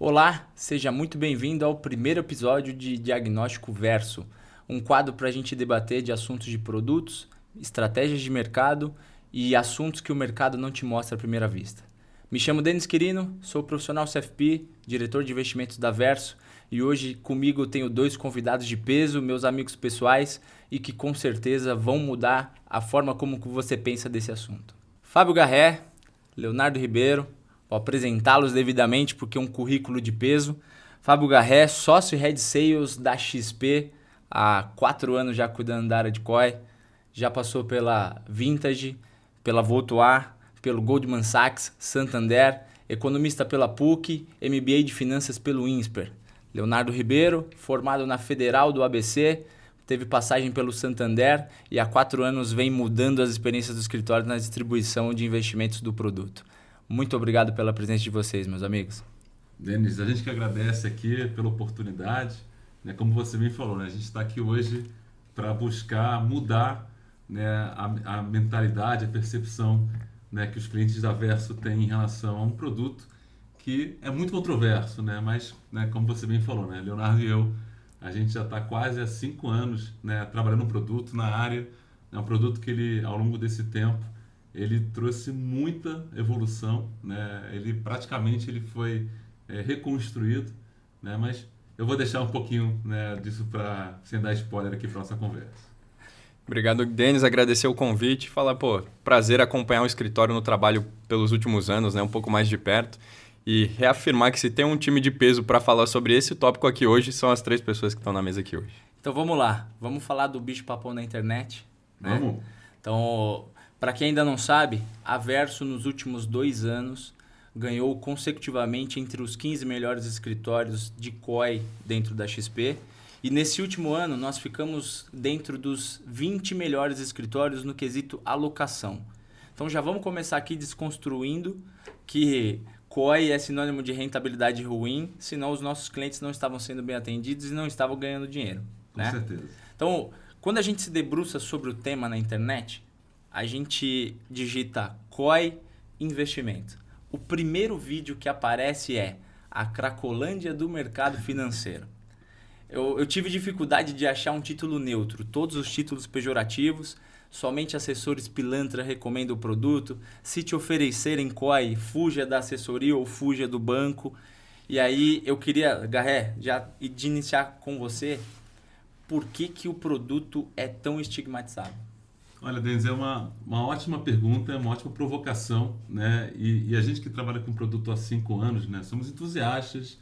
Olá, seja muito bem-vindo ao primeiro episódio de Diagnóstico Verso, um quadro para a gente debater de assuntos de produtos, estratégias de mercado e assuntos que o mercado não te mostra à primeira vista. Me chamo Denis Quirino, sou profissional CFP, diretor de investimentos da Verso, e hoje comigo eu tenho dois convidados de peso, meus amigos pessoais, e que com certeza vão mudar a forma como você pensa desse assunto. Fábio Garré, Leonardo Ribeiro, vou apresentá-los devidamente porque é um currículo de peso. Fábio Garré, sócio Head Sales da XP, há 4 anos já cuidando da área de COI, já passou pela Vintage, pela Voltuar, pelo Goldman Sachs, Santander, economista pela PUC, MBA de Finanças pelo INSPER. Leonardo Ribeiro, formado na Federal do ABC, teve passagem pelo Santander e há 4 anos vem mudando as experiências do escritório na distribuição de investimentos do produto. Muito obrigado pela presença de vocês, meus amigos. Denis, a gente que agradece aqui pela oportunidade, né? Como você bem falou, né? A gente está aqui hoje para buscar mudar, né, a mentalidade, a percepção, né, que os clientes da Verso têm em relação a um produto que é muito controverso, né? Mas, né, como você bem falou, né, Leonardo e eu, a gente já está quase há 5 anos, né, trabalhando um produto na área, é um produto que ele, ao longo desse tempo, ele trouxe muita evolução, né? Ele praticamente ele foi reconstruído, né? Mas eu vou deixar um pouquinho, né, disso para sem dar spoiler aqui para nossa conversa. Obrigado, Denis. Agradecer o convite. Falar, prazer acompanhar o escritório no trabalho pelos últimos anos, né? Um pouco mais de perto. E reafirmar que se tem um time de peso para falar sobre esse tópico aqui hoje, são as 3 pessoas que estão na mesa aqui hoje. Então vamos lá, vamos falar do bicho papão na internet, né? Vamos? Então, para quem ainda não sabe, a Verso nos últimos 2 anos ganhou consecutivamente entre os 15 melhores escritórios de COI dentro da XP. E nesse último ano nós ficamos dentro dos 20 melhores escritórios no quesito alocação. Então já vamos começar aqui desconstruindo que COI é sinônimo de rentabilidade ruim, senão os nossos clientes não estavam sendo bem atendidos e não estavam ganhando dinheiro. Com Né? certeza. Então, quando a gente se debruça sobre o tema na internet, a gente digita COI investimento. O primeiro vídeo que aparece é a Cracolândia do mercado financeiro. Eu tive dificuldade de achar um título neutro. Todos os títulos pejorativos, somente assessores pilantra recomendam o produto. Se te oferecerem COI, fuja da assessoria ou fuja do banco. E aí eu queria, Garré, já de iniciar com você, por que o produto é tão estigmatizado? Olha, Denis, é uma ótima pergunta, é uma ótima provocação, né? E a gente que trabalha com produto há 5 anos, né? Somos entusiastas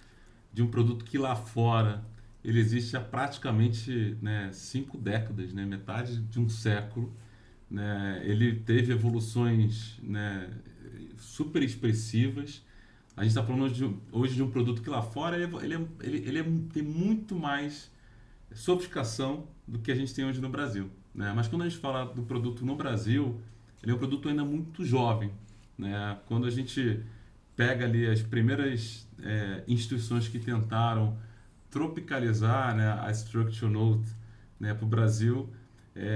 de um produto que lá fora ele existe há praticamente, né, 5 décadas, né? Metade de um século, né? Ele teve evoluções, né, super expressivas. A gente está falando hoje de um produto que lá fora tem muito mais sofisticação do que a gente tem hoje no Brasil, né? Mas quando a gente fala do produto no Brasil, ele é um produto ainda muito jovem, né? Quando a gente pega ali as primeiras instituições que tentaram tropicalizar, né, a Structured Note, né, para o Brasil,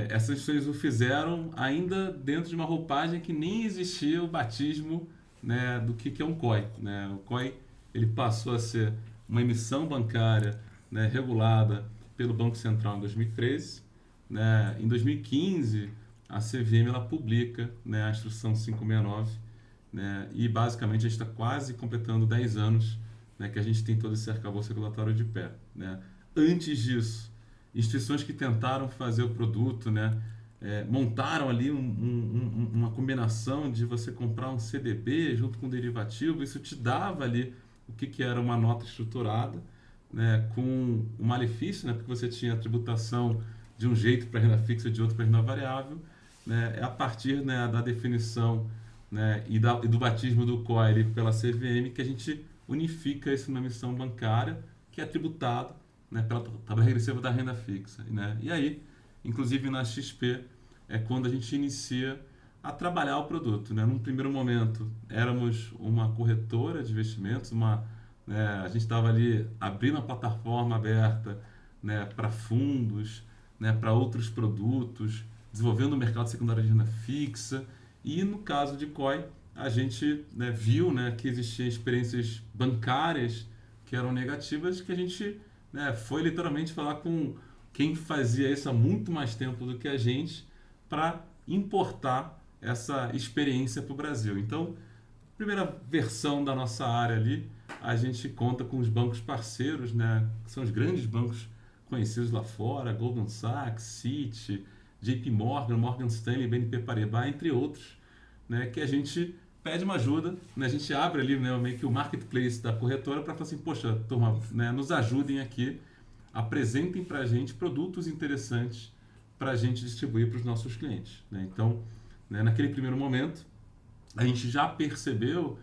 essas instituições o fizeram ainda dentro de uma roupagem que nem existia o batismo, né, do que é um COI, né? O COI ele passou a ser uma emissão bancária, né, regulada pelo Banco Central em 2013, né? Em 2015 a CVM ela publica, né, a instrução 569, né? E basicamente a gente está quase completando 10 anos, né, que a gente tem todo esse arcabouço regulatório de pé, né? Antes disso, instituições que tentaram fazer o produto, né, montaram ali uma combinação de você comprar um CDB junto com um derivativo, isso te dava ali o que era uma nota estruturada, né, com o malefício, né, porque você tinha a tributação de um jeito para renda fixa e de outro para renda variável, né, é a partir, né, da definição, né, e do batismo do COI pela CVM que a gente unifica isso numa emissão bancária que é tributado, né, pela tabela regressiva da renda fixa, né? E aí, inclusive na XP, é quando a gente inicia a trabalhar o produto, né? Num primeiro momento, éramos uma corretora de investimentos, a gente estava ali abrindo a plataforma aberta, né, para fundos, né, para outros produtos, desenvolvendo o mercado secundário de renda fixa. E no caso de COI, a gente, né, viu, né, que existiam experiências bancárias, que eram negativas, que a gente, né, foi literalmente falar com quem fazia isso há muito mais tempo do que a gente para importar essa experiência para o Brasil. Então, primeira versão da nossa área ali, a gente conta com os bancos parceiros, né, que são os grandes bancos conhecidos lá fora, Goldman Sachs, Citi, JP Morgan, Morgan Stanley, BNP Paribas, entre outros, né, que a gente pede uma ajuda, né, a gente abre ali, né, meio que o marketplace da corretora para falar assim, poxa, turma, né, nos ajudem aqui, apresentem para a gente produtos interessantes para a gente distribuir para os nossos clientes. Né? Então, né, naquele primeiro momento, a gente já percebeu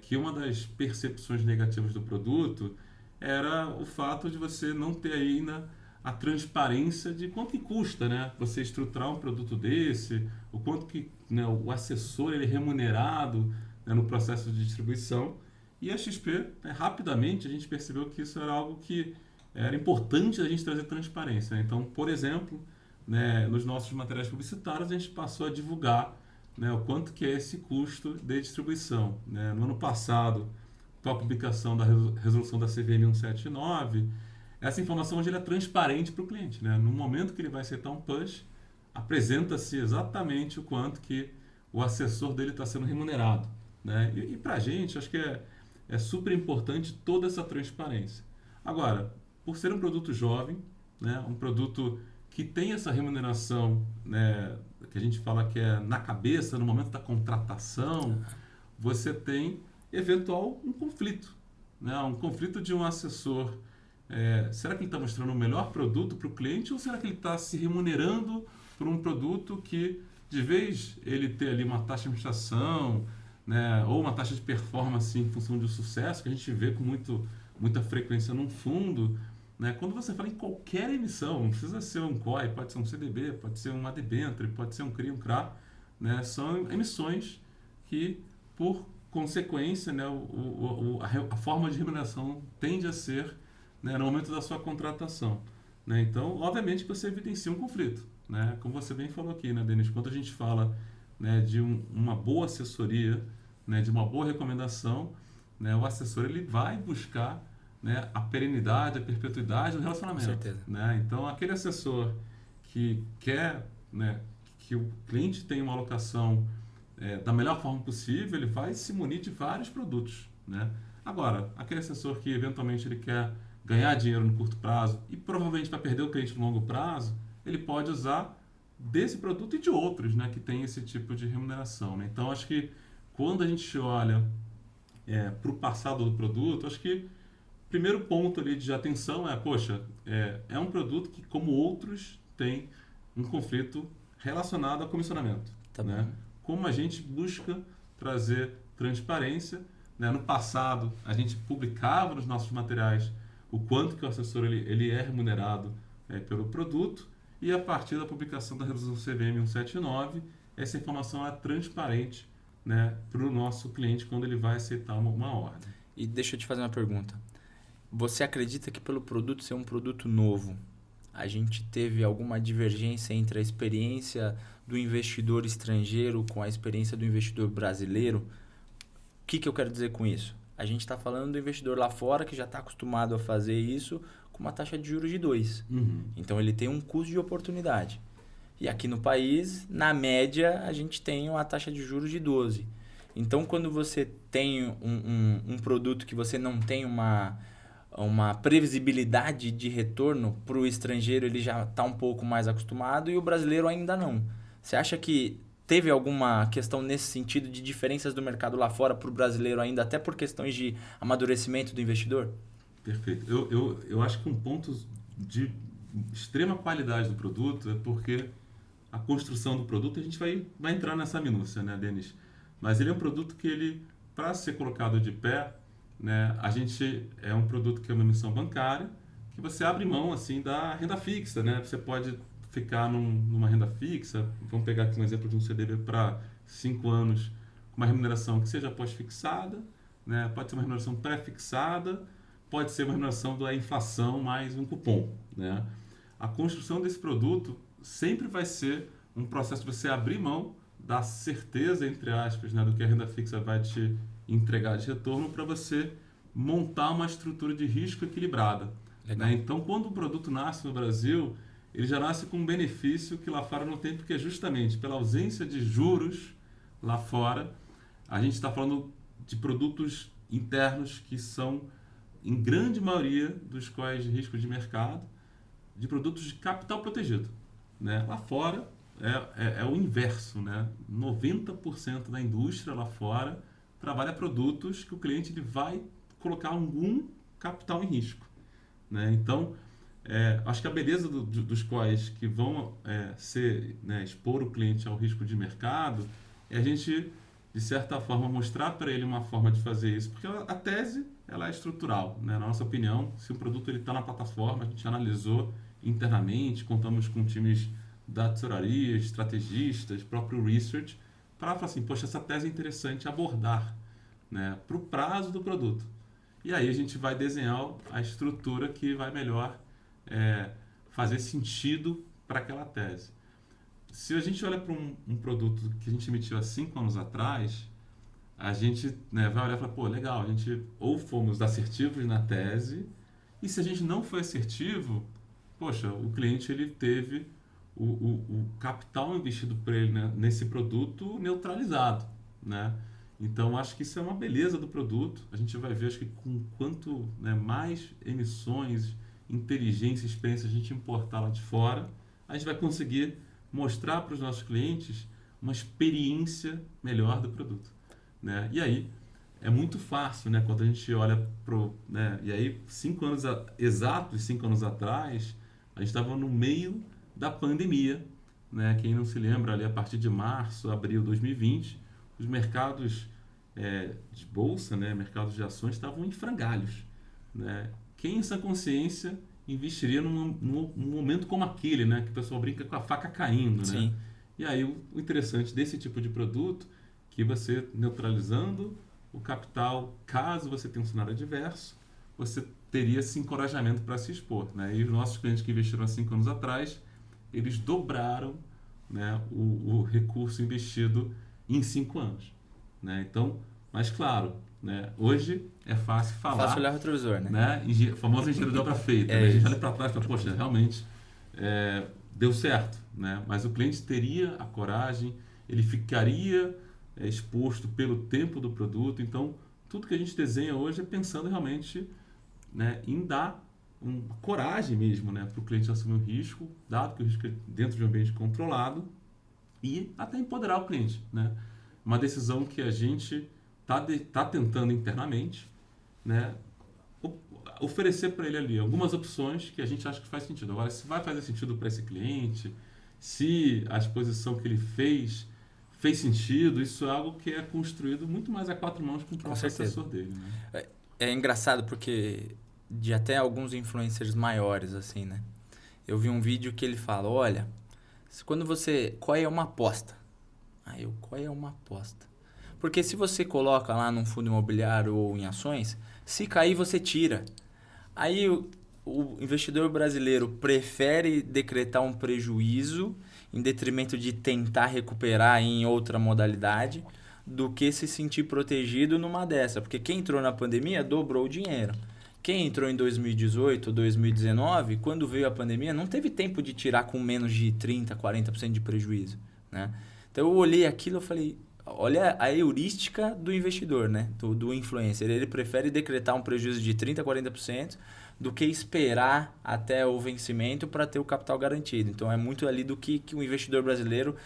que uma das percepções negativas do produto era o fato de você não ter ainda a transparência de quanto que custa, né, você estruturar um produto desse, o quanto que, né, o assessor ele é remunerado, né, no processo de distribuição. E a XP, né, rapidamente, a gente percebeu que isso era algo que era importante a gente trazer transparência. Né? Então, por exemplo, né, nos nossos materiais publicitários, a gente passou a divulgar, né, o quanto que é esse custo de distribuição. Né? No ano passado, com a publicação da resolução da CVM 179, essa informação hoje é transparente para o cliente. Né? No momento que ele vai aceitar um push, apresenta-se exatamente o quanto que o assessor dele está sendo remunerado. Né? E para a gente, acho que é super importante toda essa transparência. Agora, por ser um produto jovem, né, um produto que tem essa remuneração, né, que a gente fala que é na cabeça, no momento da contratação, você tem, eventual, um conflito. Né, um conflito de um assessor. Será que ele está mostrando o melhor produto para o cliente ou será que ele está se remunerando por um produto que, de vez ele ter ali uma taxa de administração, né, ou uma taxa de performance em função do sucesso, que a gente vê com muita frequência num fundo, né? Quando você fala em qualquer emissão, não precisa ser um COI, pode ser um CDB, pode ser uma debênture, pode ser um CRI, um CRA, né? São emissões que, por consequência, né, a forma de remuneração tende a ser, né, no momento da sua contratação. Né? Então, obviamente que você evidencia um conflito. Né? Como você bem falou aqui, né, Denis? Quando a gente fala, né, de uma boa assessoria, né, de uma boa recomendação, né, o assessor ele vai buscar, né, a perenidade, a perpetuidade do relacionamento. Com certeza. Né? Então, aquele assessor que quer, né, que o cliente tenha uma alocação da melhor forma possível, ele vai se munir de vários produtos. Né? Agora, aquele assessor que eventualmente ele quer ganhar dinheiro no curto prazo e provavelmente vai perder o cliente no longo prazo, ele pode usar desse produto e de outros, né, que tem esse tipo de remuneração. Né? Então, acho que quando a gente olha para o passado do produto, acho que o primeiro ponto ali de atenção é um produto que, como outros, tem um conflito relacionado a comissionamento. Tá né? bom. Como a gente busca trazer transparência. Né? No passado, a gente publicava nos nossos materiais o quanto que o assessor ele é remunerado pelo produto, e a partir da publicação da resolução CVM 179, essa informação é transparente, né, para o nosso cliente quando ele vai aceitar uma ordem. E deixa eu te fazer uma pergunta. Você acredita que pelo produto ser um produto novo, a gente teve alguma divergência entre a experiência do investidor estrangeiro com a experiência do investidor brasileiro? O que eu quero dizer com isso? A gente está falando do investidor lá fora que já está acostumado a fazer isso com uma taxa de juros de 2. Então, ele tem um custo de oportunidade. E aqui no país, na média, a gente tem uma taxa de juros de 12. Então, quando você tem um produto que você não tem uma previsibilidade de retorno, para o estrangeiro ele já está um pouco mais acostumado e o brasileiro ainda não. Você acha que teve alguma questão nesse sentido de diferenças do mercado lá fora para o brasileiro ainda, até por questões de amadurecimento do investidor? Perfeito. Eu acho que um ponto de extrema qualidade do produto é porque a construção do produto, a gente vai entrar nessa minúcia, né, Denis? Mas ele é um produto que ele, para ser colocado de pé, né, a gente é um produto que é uma emissão bancária, que você abre mão assim da renda fixa, né? Você pode ficar numa renda fixa, vamos pegar aqui um exemplo de um CDB para 5 anos, com uma remuneração que seja pós-fixada, né? Pode ser uma remuneração pré-fixada, pode ser uma remuneração da inflação mais um cupom. Né? A construção desse produto sempre vai ser um processo de você abrir mão da certeza, entre aspas, né, do que a renda fixa vai te entregar de retorno para você montar uma estrutura de risco equilibrada. Né? Então, quando o produto nasce no Brasil, ele já nasce com um benefício que lá fora não tem, porque justamente pela ausência de juros lá fora, a gente está falando de produtos internos que são, em grande maioria, dos quais de risco de mercado, de produtos de capital protegido. Né? Lá fora é o inverso. Né? 90% da indústria lá fora trabalha produtos que o cliente ele vai colocar algum capital em risco. Né? Então, acho que a beleza dos COIs que vão expor o cliente ao risco de mercado é a gente, de certa forma, mostrar para ele uma forma de fazer isso, porque a tese ela é estrutural. Né? Na nossa opinião, se o produto está na plataforma, a gente analisou internamente, contamos com times da tesouraria, estrategistas, próprio research, para falar assim, poxa, essa tese é interessante abordar, né, para o prazo do produto. E aí a gente vai desenhar a estrutura que vai melhor fazer sentido para aquela tese. Se a gente olha para um produto que a gente emitiu há 5 anos atrás, a gente vai olhar e falar, pô, legal, a gente ou fomos assertivos na tese, e se a gente não foi assertivo, poxa, o cliente ele teve o capital investido por ele, né, nesse produto neutralizado, né? Então, acho que isso é uma beleza do produto. A gente vai ver, acho que com quanto mais emissões, inteligência, experiência a gente importar lá de fora, a gente vai conseguir mostrar para os nossos clientes uma experiência melhor do produto. Né? E aí, é muito fácil, né, quando a gente olha e aí, 5 anos exatos, 5 anos atrás, a gente estava no meio da pandemia. Né? Quem não se lembra, ali a partir de março, abril de 2020, os mercados de bolsa, né, mercados de ações estavam em frangalhos. Né? Quem em sã consciência investiria num momento como aquele, né, que o pessoal brinca com a faca caindo? Né? E aí o interessante desse tipo de produto que você neutralizando o capital, caso você tenha um cenário adverso, você teria esse encorajamento para se expor. Né? E os nossos clientes que investiram há 5 anos atrás, eles dobraram, né, o recurso investido em 5 anos. Né? Então, mas claro, né, hoje é fácil falar. Fácil olhar o retrovisor, né? O famoso engenheiro de obra feita. Né? A gente olha para trás e fala, poxa, realmente deu certo. Né? Mas o cliente teria a coragem, ele ficaria exposto pelo tempo do produto. Então, tudo que a gente desenha hoje é pensando realmente, né, em dar uma coragem mesmo, né, para o cliente assumir o risco, dado que o risco é dentro de um ambiente controlado, e até empoderar o cliente. Né? Uma decisão que a gente está tentando internamente, né, oferecer para ele ali algumas opções que a gente acha que faz sentido. Agora, se vai fazer sentido para esse cliente, se a exposição que ele fez sentido, isso é algo que é construído muito mais a 4 mãos com o próprio assessor dele. Né? É engraçado porque de até alguns influencers maiores, assim, né? Eu vi um vídeo que ele fala, olha, qual é uma aposta? Qual é uma aposta? Porque se você coloca lá num fundo imobiliário ou em ações, se cair você tira. Aí o investidor brasileiro prefere decretar um prejuízo em detrimento de tentar recuperar em outra modalidade do que se sentir protegido numa dessa. Porque quem entrou na pandemia dobrou o dinheiro. Quem entrou em 2018, 2019, quando veio a pandemia, não teve tempo de tirar com menos de 30%, 40% de prejuízo. Né? Então eu olhei aquilo e falei, olha a heurística do investidor, né? do influencer. Ele prefere decretar um prejuízo de 30%, 40% do que esperar até o vencimento para ter o capital garantido. Então é muito ali do que o investidor brasileiro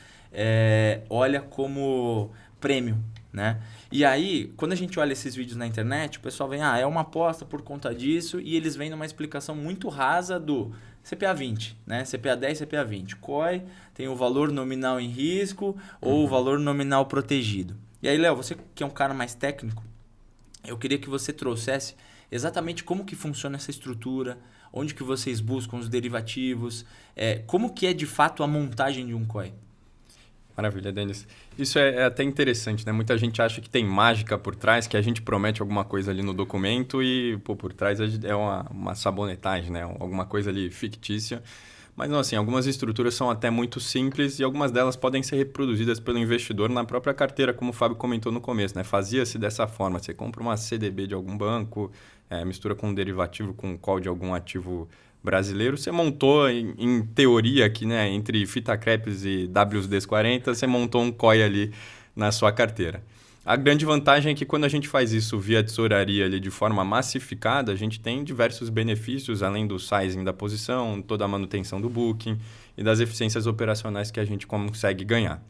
olha como prêmio. Né? E aí, quando a gente olha esses vídeos na internet, o pessoal vem, é uma aposta por conta disso, e eles vêm numa explicação muito rasa do CPA 20, né? CPA 10, CPA 20. COI tem o valor nominal em risco ou o valor nominal protegido. E aí, Léo, você que é um cara mais técnico, eu queria que você trouxesse exatamente como que funciona essa estrutura, onde que vocês buscam os derivativos, como que é de fato a montagem de um COI. Maravilha, Denis. Isso é até interessante, né? Muita gente acha que tem mágica por trás, que a gente promete alguma coisa ali no documento e por trás é uma sabonetagem, né? Alguma coisa ali fictícia. Mas não, assim, algumas estruturas são até muito simples e algumas delas podem ser reproduzidas pelo investidor na própria carteira, como o Fábio comentou no começo, né? Fazia-se dessa forma, você compra uma CDB de algum banco, mistura com um derivativo, com um call de algum ativo brasileiro, você montou, em teoria aqui, né, entre fita crepes e WSD40, você montou um COI ali na sua carteira. A grande vantagem é que quando a gente faz isso via tesouraria ali de forma massificada, a gente tem diversos benefícios, além do sizing da posição, toda a manutenção do booking e das eficiências operacionais que a gente consegue ganhar.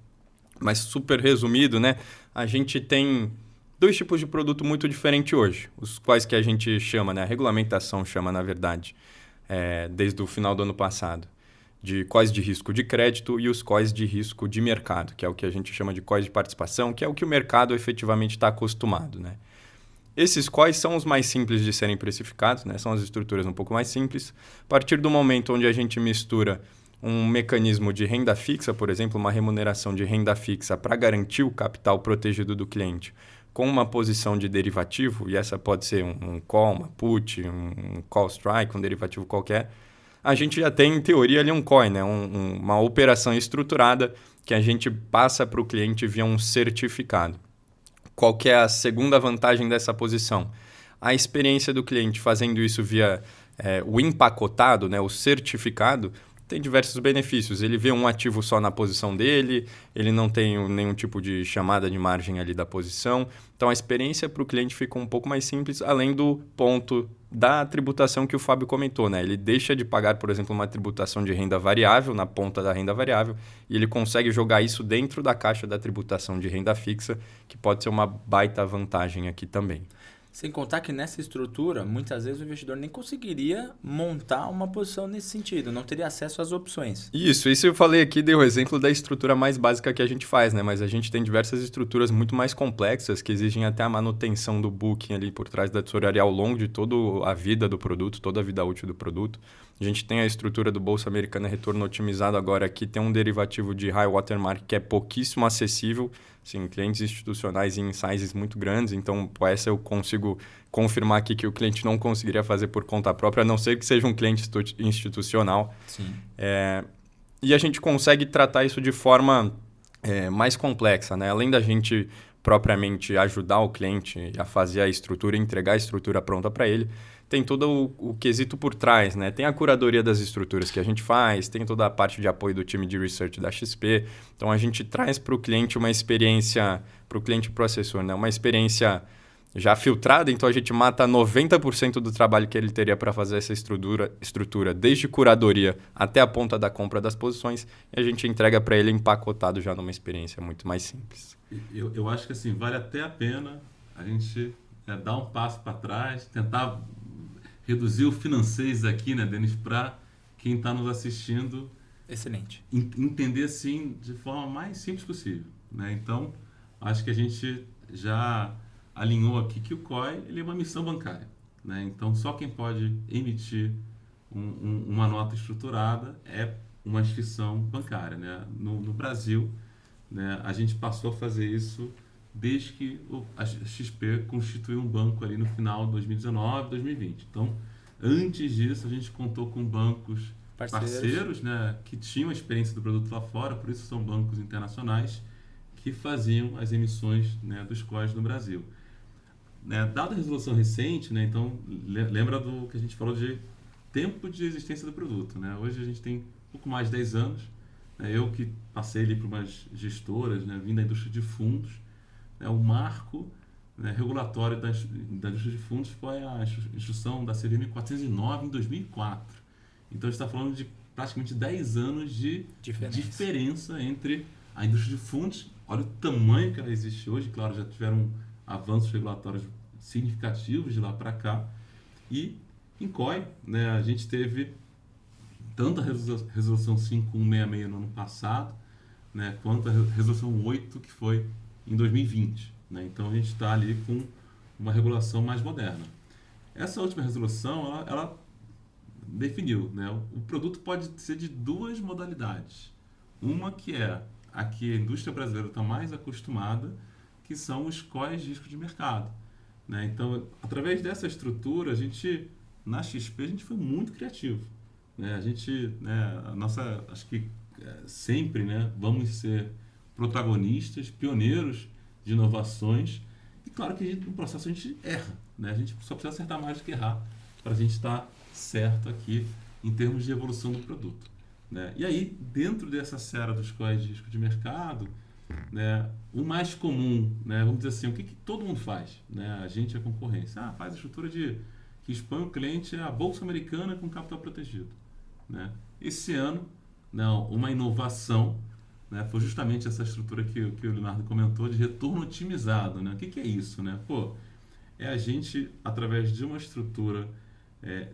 Mas super resumido, né, a gente tem dois tipos de produto muito diferentes hoje, os quais que a gente chama, né, a regulamentação chama, na verdade, desde o final do ano passado, de COIs de risco de crédito e os COIs de risco de mercado, que é o que a gente chama de COIs de participação, que é o que o mercado efetivamente está acostumado, né? Esses COIs são os mais simples de serem precificados, né? São as estruturas um pouco mais simples. A partir do momento onde a gente mistura um mecanismo de renda fixa, por exemplo, uma remuneração de renda fixa para garantir o capital protegido do cliente, com uma posição de derivativo, e essa pode ser um call, uma put, um call strike, um derivativo qualquer, a gente já tem, em teoria, ali um COI, né? Uma operação estruturada que a gente passa para o cliente via um certificado. Qual que é a segunda vantagem dessa posição? A experiência do cliente fazendo isso via o empacotado, né? O certificado, tem diversos benefícios. Ele vê um ativo só na posição dele, ele não tem nenhum tipo de chamada de margem ali da posição. Então, a experiência para o cliente fica um pouco mais simples, além do ponto da tributação que o Fábio comentou, né? Ele deixa de pagar, por exemplo, uma tributação de renda variável na ponta da renda variável e ele consegue jogar isso dentro da caixa da tributação de renda fixa, que pode ser uma baita vantagem aqui também. Sem contar que nessa estrutura, muitas vezes o investidor nem conseguiria montar uma posição nesse sentido, não teria acesso às opções. Isso eu falei aqui, dei o exemplo da estrutura mais básica que a gente faz, né? Mas a gente tem diversas estruturas muito mais complexas que exigem até a manutenção do booking ali por trás da tesouraria ao longo de toda a vida do produto, toda a vida útil do produto. A gente tem a estrutura do Bolsa Americana Retorno Otimizado agora, que tem um derivativo de high watermark que é pouquíssimo acessível, sim, clientes institucionais em sizes muito grandes, então por essa eu consigo confirmar aqui que o cliente não conseguiria fazer por conta própria, a não ser que seja um cliente institucional. Sim. E a gente consegue tratar isso de forma mais complexa, né? Além da gente propriamente ajudar o cliente a fazer a estrutura, entregar a estrutura pronta para ele, tem todo o quesito por trás, né? Tem a curadoria das estruturas que a gente faz, tem toda a parte de apoio do time de research da XP. Então, a gente traz para o cliente uma experiência, para o cliente processor, né? Uma experiência já filtrada, então a gente mata 90% do trabalho que ele teria para fazer essa estrutura, desde curadoria até a ponta da compra das posições, e a gente entrega para ele empacotado já numa experiência muito mais simples. Eu acho que assim, vale até a pena a gente dar um passo para trás, tentar reduzir o financeiro aqui, né, Denis, para quem está nos assistindo. Excelente. Entender assim de forma mais simples possível, né? Então, acho que a gente já alinhou aqui que o COI ele é uma missão bancária, né? Então, só quem pode emitir uma nota estruturada é uma instituição bancária, né? No Brasil, né, a gente passou a fazer isso desde que a XP constituiu um banco ali no final de 2019, 2020. Então, antes disso, a gente contou com bancos parceiros, né, que tinham a experiência do produto lá fora, por isso são bancos internacionais que faziam as emissões, né, dos COIs no Brasil. Dada a resolução recente, né, então, lembra do que a gente falou de tempo de existência do produto, né? Hoje a gente tem um pouco mais de 10 anos. Eu que passei ali por umas gestoras, né, vim da indústria de fundos, o marco, né, regulatório da indústria de fundos foi a instrução da CVM 409 em 2004. Então, a gente está falando de praticamente 10 anos de diferença entre a indústria de fundos. Olha o tamanho que ela existe hoje. Claro, já tiveram avanços regulatórios significativos de lá para cá. E em COI, né, a gente teve tanto a resolução 5166 no ano passado, né, quanto a resolução 8, que foi em 2020. Né? Então, a gente está ali com uma regulação mais moderna. Essa última resolução, ela definiu, né? O produto pode ser de duas modalidades. Uma que é a que a indústria brasileira está mais acostumada, que são os COIs de risco de mercado. Né? Então, através dessa estrutura, na XP, a gente foi muito criativo. né? A gente, né, acho que sempre, né, vamos ser protagonistas, pioneiros de inovações. E claro que no processo a gente erra, né? A gente só precisa acertar mais do que errar para a gente estar certo aqui em termos de evolução do produto, né? E aí, dentro dessa seara dos scores de risco de mercado, né, o mais comum, né, vamos dizer assim, o que todo mundo faz, né? A gente, a concorrência, faz a estrutura que expõe o cliente à Bolsa Americana com capital protegido, né? Esse ano, não, uma inovação, né, foi justamente essa estrutura que o Leonardo comentou de retorno otimizado, né? O que é isso, né? É a gente, através de uma estrutura,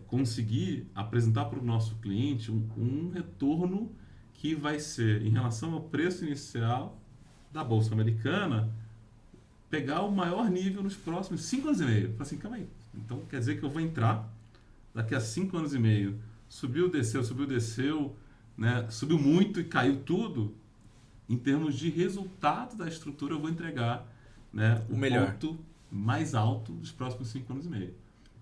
conseguir apresentar para o nosso cliente um retorno que vai ser, em relação ao preço inicial da Bolsa Americana, pegar o maior nível nos próximos 5 anos e meio. Fala assim, calma aí. Então, quer dizer que eu vou entrar daqui a 5 anos e meio. Subiu, desceu, né? Subiu muito e caiu tudo. Em termos de resultado da estrutura, eu vou entregar, né, o melhor, ponto mais alto dos próximos 5 anos e meio.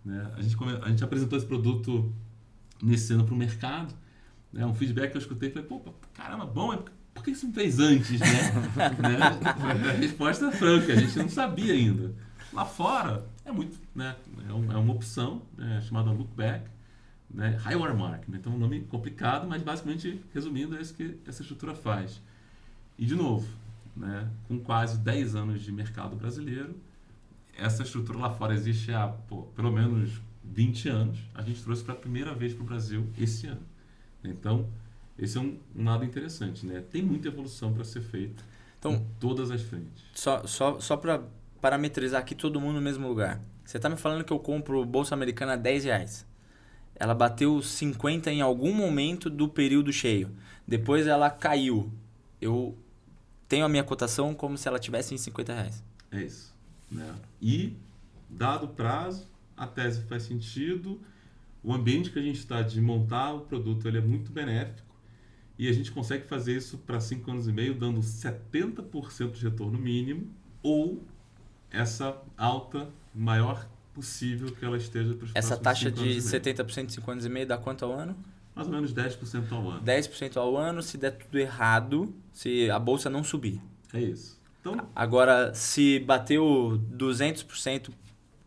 Né? A gente apresentou esse produto nesse ano para o mercado. Né? Um feedback que eu escutei, falei, caramba, bom, por que você não fez antes? Né? A resposta é franca, a gente não sabia ainda. Lá fora, né, é uma opção, né, chamada Look Back, né, High Watermark. Né? Então, é um nome complicado, mas basicamente, resumindo, é isso que essa estrutura faz. E, de novo, né, com quase 10 anos de mercado brasileiro, essa estrutura lá fora existe há pelo menos 20 anos. A gente trouxe para a primeira vez para o Brasil esse ano. Então, esse é um lado interessante, né? Tem muita evolução para ser feita em todas as frentes. Só para parametrizar aqui todo mundo no mesmo lugar. Você está me falando que eu compro Bolsa Americana a R$10. Ela bateu 50 em algum momento do período cheio. Depois ela caiu. Eu tenho a minha cotação como se ela tivesse em R$50. É isso. Né? E, dado o prazo, a tese faz sentido, o ambiente que a gente está de montar o produto ele é muito benéfico e a gente consegue fazer isso para 5 anos e meio, dando 70% de retorno mínimo ou essa alta maior possível que ela esteja para os próximos 5 anos e meio. Essa taxa de 70% de 5 anos e meio dá quanto ao ano? Mais ou menos 10% ao ano. 10% ao ano se der tudo errado, se a bolsa não subir. É isso. Então, agora, se bateu 200%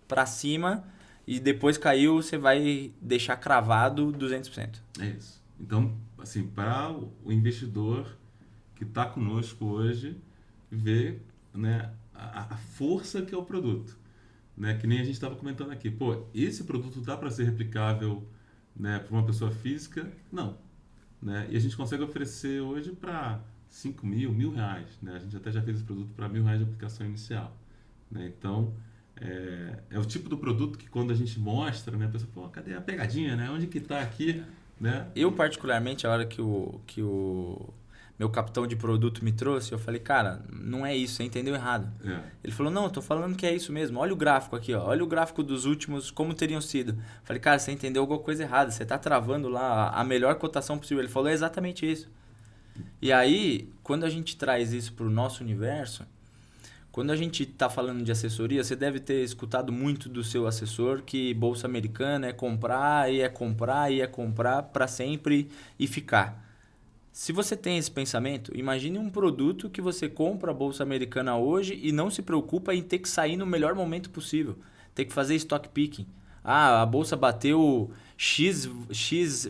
para cima e depois caiu, você vai deixar cravado 200%. É isso. Então, assim, para o investidor que está conosco hoje, ver, né, a força que é o produto. Né? Que nem a gente estava comentando aqui. Esse produto dá para ser replicável, né, para uma pessoa física? Não. Né? E a gente consegue oferecer hoje para 5 mil, R$1.000, né? A gente até já fez esse produto para R$1.000 de aplicação inicial, né? Então, é o tipo do produto que quando a gente mostra, né, a pessoa, cadê a pegadinha, né? Onde que está aqui, né? Eu, particularmente, a hora que o meu capitão de produto me trouxe, eu falei, cara, não é isso, você entendeu errado. Ele falou, não, eu tô falando que é isso mesmo, olha o gráfico aqui, ó, olha o gráfico dos últimos, como teriam sido. Eu falei, cara, você entendeu alguma coisa errada, você tá travando lá a melhor cotação possível. Ele falou, é exatamente isso. E aí, quando a gente traz isso para o nosso universo, quando a gente está falando de assessoria, você deve ter escutado muito do seu assessor que Bolsa Americana é comprar e é comprar e é comprar para sempre e ficar. Se você tem esse pensamento, imagine um produto que você compra a Bolsa Americana hoje e não se preocupa em ter que sair no melhor momento possível. Ter que fazer stock picking. A Bolsa bateu X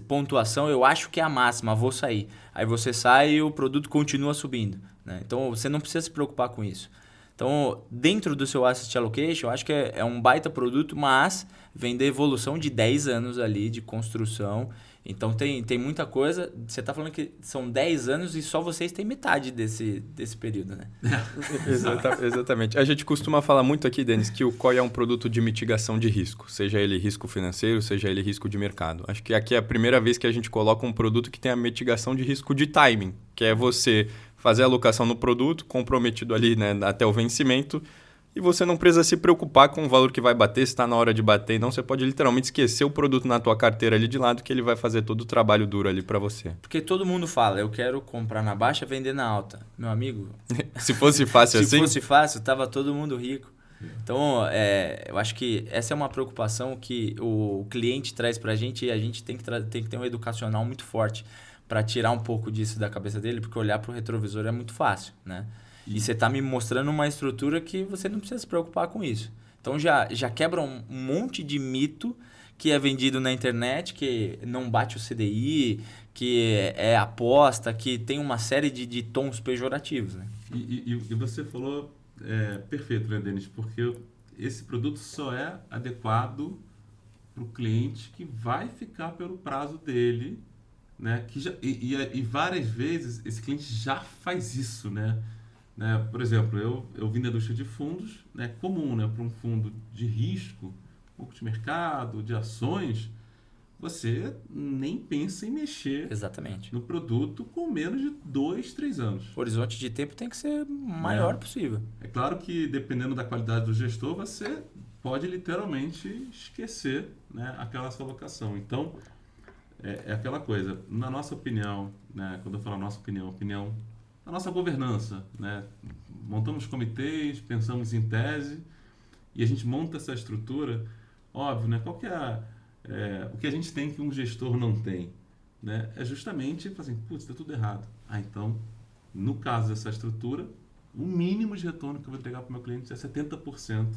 pontuação, eu acho que é a máxima, vou sair. Aí você sai e o produto continua subindo. Né? Então, você não precisa se preocupar com isso. Então, dentro do seu Asset Allocation, eu acho que é um baita produto, mas vem da evolução de 10 anos ali de construção. Então, tem muita coisa. Você está falando que são 10 anos e só vocês têm metade desse período, né? Exatamente. A gente costuma falar muito aqui, Denis, que o COI é um produto de mitigação de risco. Seja ele risco financeiro, seja ele risco de mercado. Acho que aqui é a primeira vez que a gente coloca um produto que tem a mitigação de risco de timing, que é você fazer a alocação no produto, comprometido ali, né, até o vencimento, e você não precisa se preocupar com o valor que vai bater, se está na hora de bater. Não, você pode literalmente esquecer o produto na tua carteira ali de lado, que ele vai fazer todo o trabalho duro ali para você. Porque todo mundo fala, eu quero comprar na baixa, vender na alta. Meu amigo... Se fosse fácil assim... Se fosse fácil, tava todo mundo rico. Então, eu acho que essa é uma preocupação que o cliente traz para a gente e a gente tem que ter um educacional muito forte para tirar um pouco disso da cabeça dele, porque olhar para o retrovisor é muito fácil, né? E você está me mostrando uma estrutura que você não precisa se preocupar com isso. Então, já quebra um monte de mito que é vendido na internet, que não bate o CDI, que é aposta, que tem uma série de tons pejorativos, né? E você falou perfeito, né, Denis? Porque esse produto só é adequado para o cliente que vai ficar pelo prazo dele, né? E várias vezes esse cliente já faz isso, né? Por exemplo, eu vim da indústria de fundos, né? Comum, né? Para um fundo de risco, multimercado, de ações, você nem pensa em mexer Exatamente. no produto com menos de 2, 3 anos. O horizonte de tempo tem que ser o maior possível. É claro que, dependendo da qualidade do gestor, você pode literalmente esquecer, né, aquela sua alocação. Então, é aquela coisa. Na nossa opinião, né, quando eu falo nossa opinião, a nossa governança, né, montamos comitês, pensamos em tese e a gente monta essa estrutura. Óbvio, né, qual que é o que a gente tem que um gestor não tem? Né? É justamente falar assim, putz, está tudo errado. Então, no caso dessa estrutura, o mínimo de retorno que eu vou entregar para o meu cliente é 70%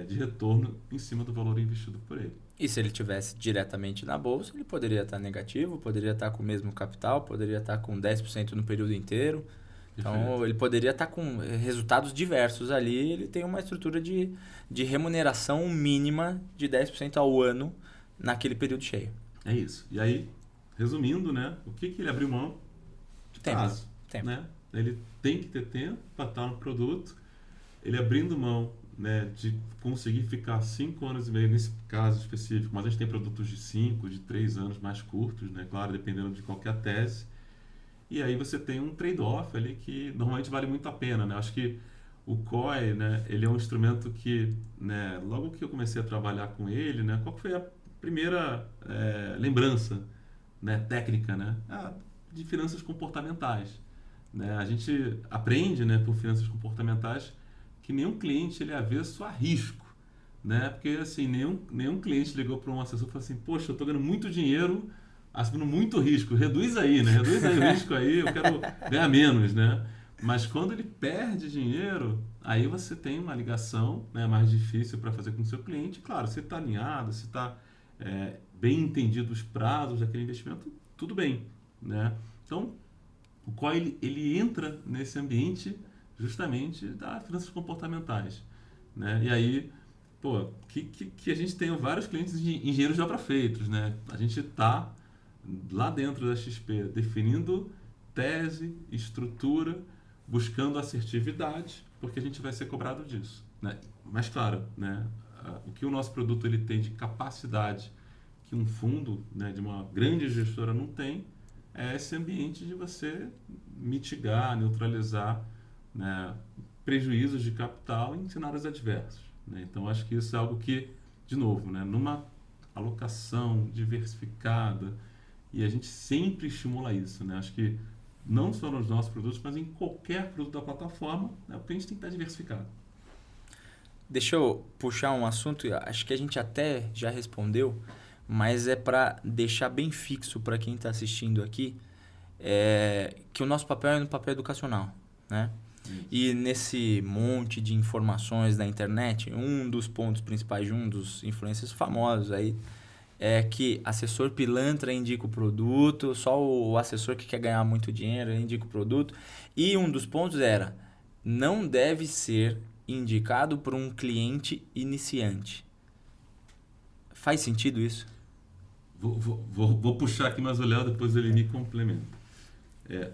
de retorno em cima do valor investido por ele. E se ele tivesse diretamente na bolsa, ele poderia estar negativo, poderia estar com o mesmo capital, poderia estar com 10% no período inteiro. Então, Perfeito. ele poderia estar com resultados diversos ali. Ele tem uma estrutura de remuneração mínima de 10% ao ano naquele período cheio. É isso. E aí, resumindo, né, o que ele abriu mão? De prazo. Tempo. Né? Ele tem que ter tempo para estar no produto. Ele abrindo mão, né, de conseguir ficar 5 anos e meio nesse caso específico, mas a gente tem produtos de 5, de 3 anos mais curtos, né, claro, dependendo de qualquer tese. E aí você tem um trade-off ali que normalmente vale muito a pena, né? Acho que o COE, né, ele é um instrumento que, né, logo que eu comecei a trabalhar com ele, né, qual foi a primeira lembrança, né, técnica, né? De finanças comportamentais. Né? A gente aprende, né, por finanças comportamentais que nenhum cliente ele é avesso a risco. Né? Porque assim, nenhum cliente ligou para um assessor e falou assim, poxa, eu estou ganhando muito dinheiro assumindo muito risco, reduz aí, né? Reduz aí o risco aí, eu quero ganhar menos, né? Mas quando ele perde dinheiro, aí você tem uma ligação, né, mais difícil para fazer com o seu cliente. Claro, você está alinhado, você está bem entendido os prazos daquele investimento, tudo bem, né? Então, o qual ele entra nesse ambiente justamente das finanças comportamentais, né? E aí, pô, que a gente tem vários clientes de engenheiros de obra feitos, né? A gente está lá dentro da XP, definindo tese, estrutura, buscando assertividade, porque a gente vai ser cobrado disso, né? Mas claro, né, o que o nosso produto ele tem de capacidade que um fundo, né, de uma grande gestora não tem, é esse ambiente de você mitigar, neutralizar, né, prejuízos de capital em cenários adversos, né? Então acho que isso é algo que, de novo, né, numa alocação diversificada, e a gente sempre estimula isso, né? Acho que não só nos nossos produtos, mas em qualquer produto da plataforma, né, o cliente tem que estar diversificado. Deixa eu puxar um assunto, acho que a gente até já respondeu, mas é para deixar bem fixo para quem está assistindo aqui, que o nosso papel é no papel educacional, né? E nesse monte de informações da internet, um dos pontos principais de um dos influencers famosos aí é que assessor pilantra indica o produto, só o assessor que quer ganhar muito dinheiro indica o produto. E um dos pontos era, não deve ser indicado por um cliente iniciante. Faz sentido isso? Vou puxar aqui mais o Léo, depois ele me complementa.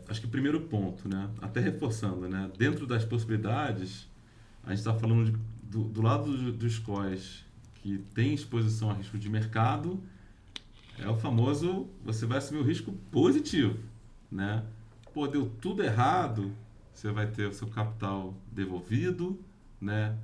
Acho que o primeiro ponto, né, até reforçando, né, dentro das possibilidades, a gente está falando do lado dos COEs que tem exposição a risco de mercado, é o famoso, você vai assumir o risco positivo, né? Pô, deu tudo errado, você vai ter o seu capital devolvido, né?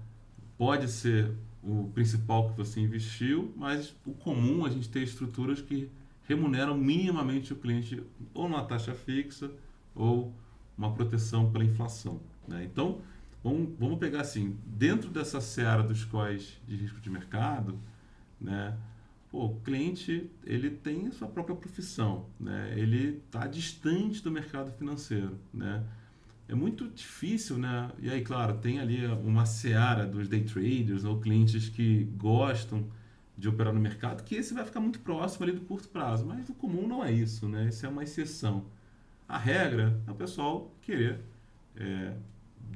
Pode ser o principal que você investiu, mas o comum é a gente ter estruturas que remuneram minimamente o cliente ou numa taxa fixa ou uma proteção pela inflação, né? Então, Vamos pegar assim, dentro dessa seara dos COIs de risco de mercado, né? O cliente, ele tem a sua própria profissão, né? Ele está distante do mercado financeiro, né? É muito difícil, né? E aí, claro, tem ali uma seara dos day traders ou clientes que gostam de operar no mercado, que esse vai ficar muito próximo ali do curto prazo, mas o comum não é isso, né? Isso é uma exceção. A regra é o pessoal querer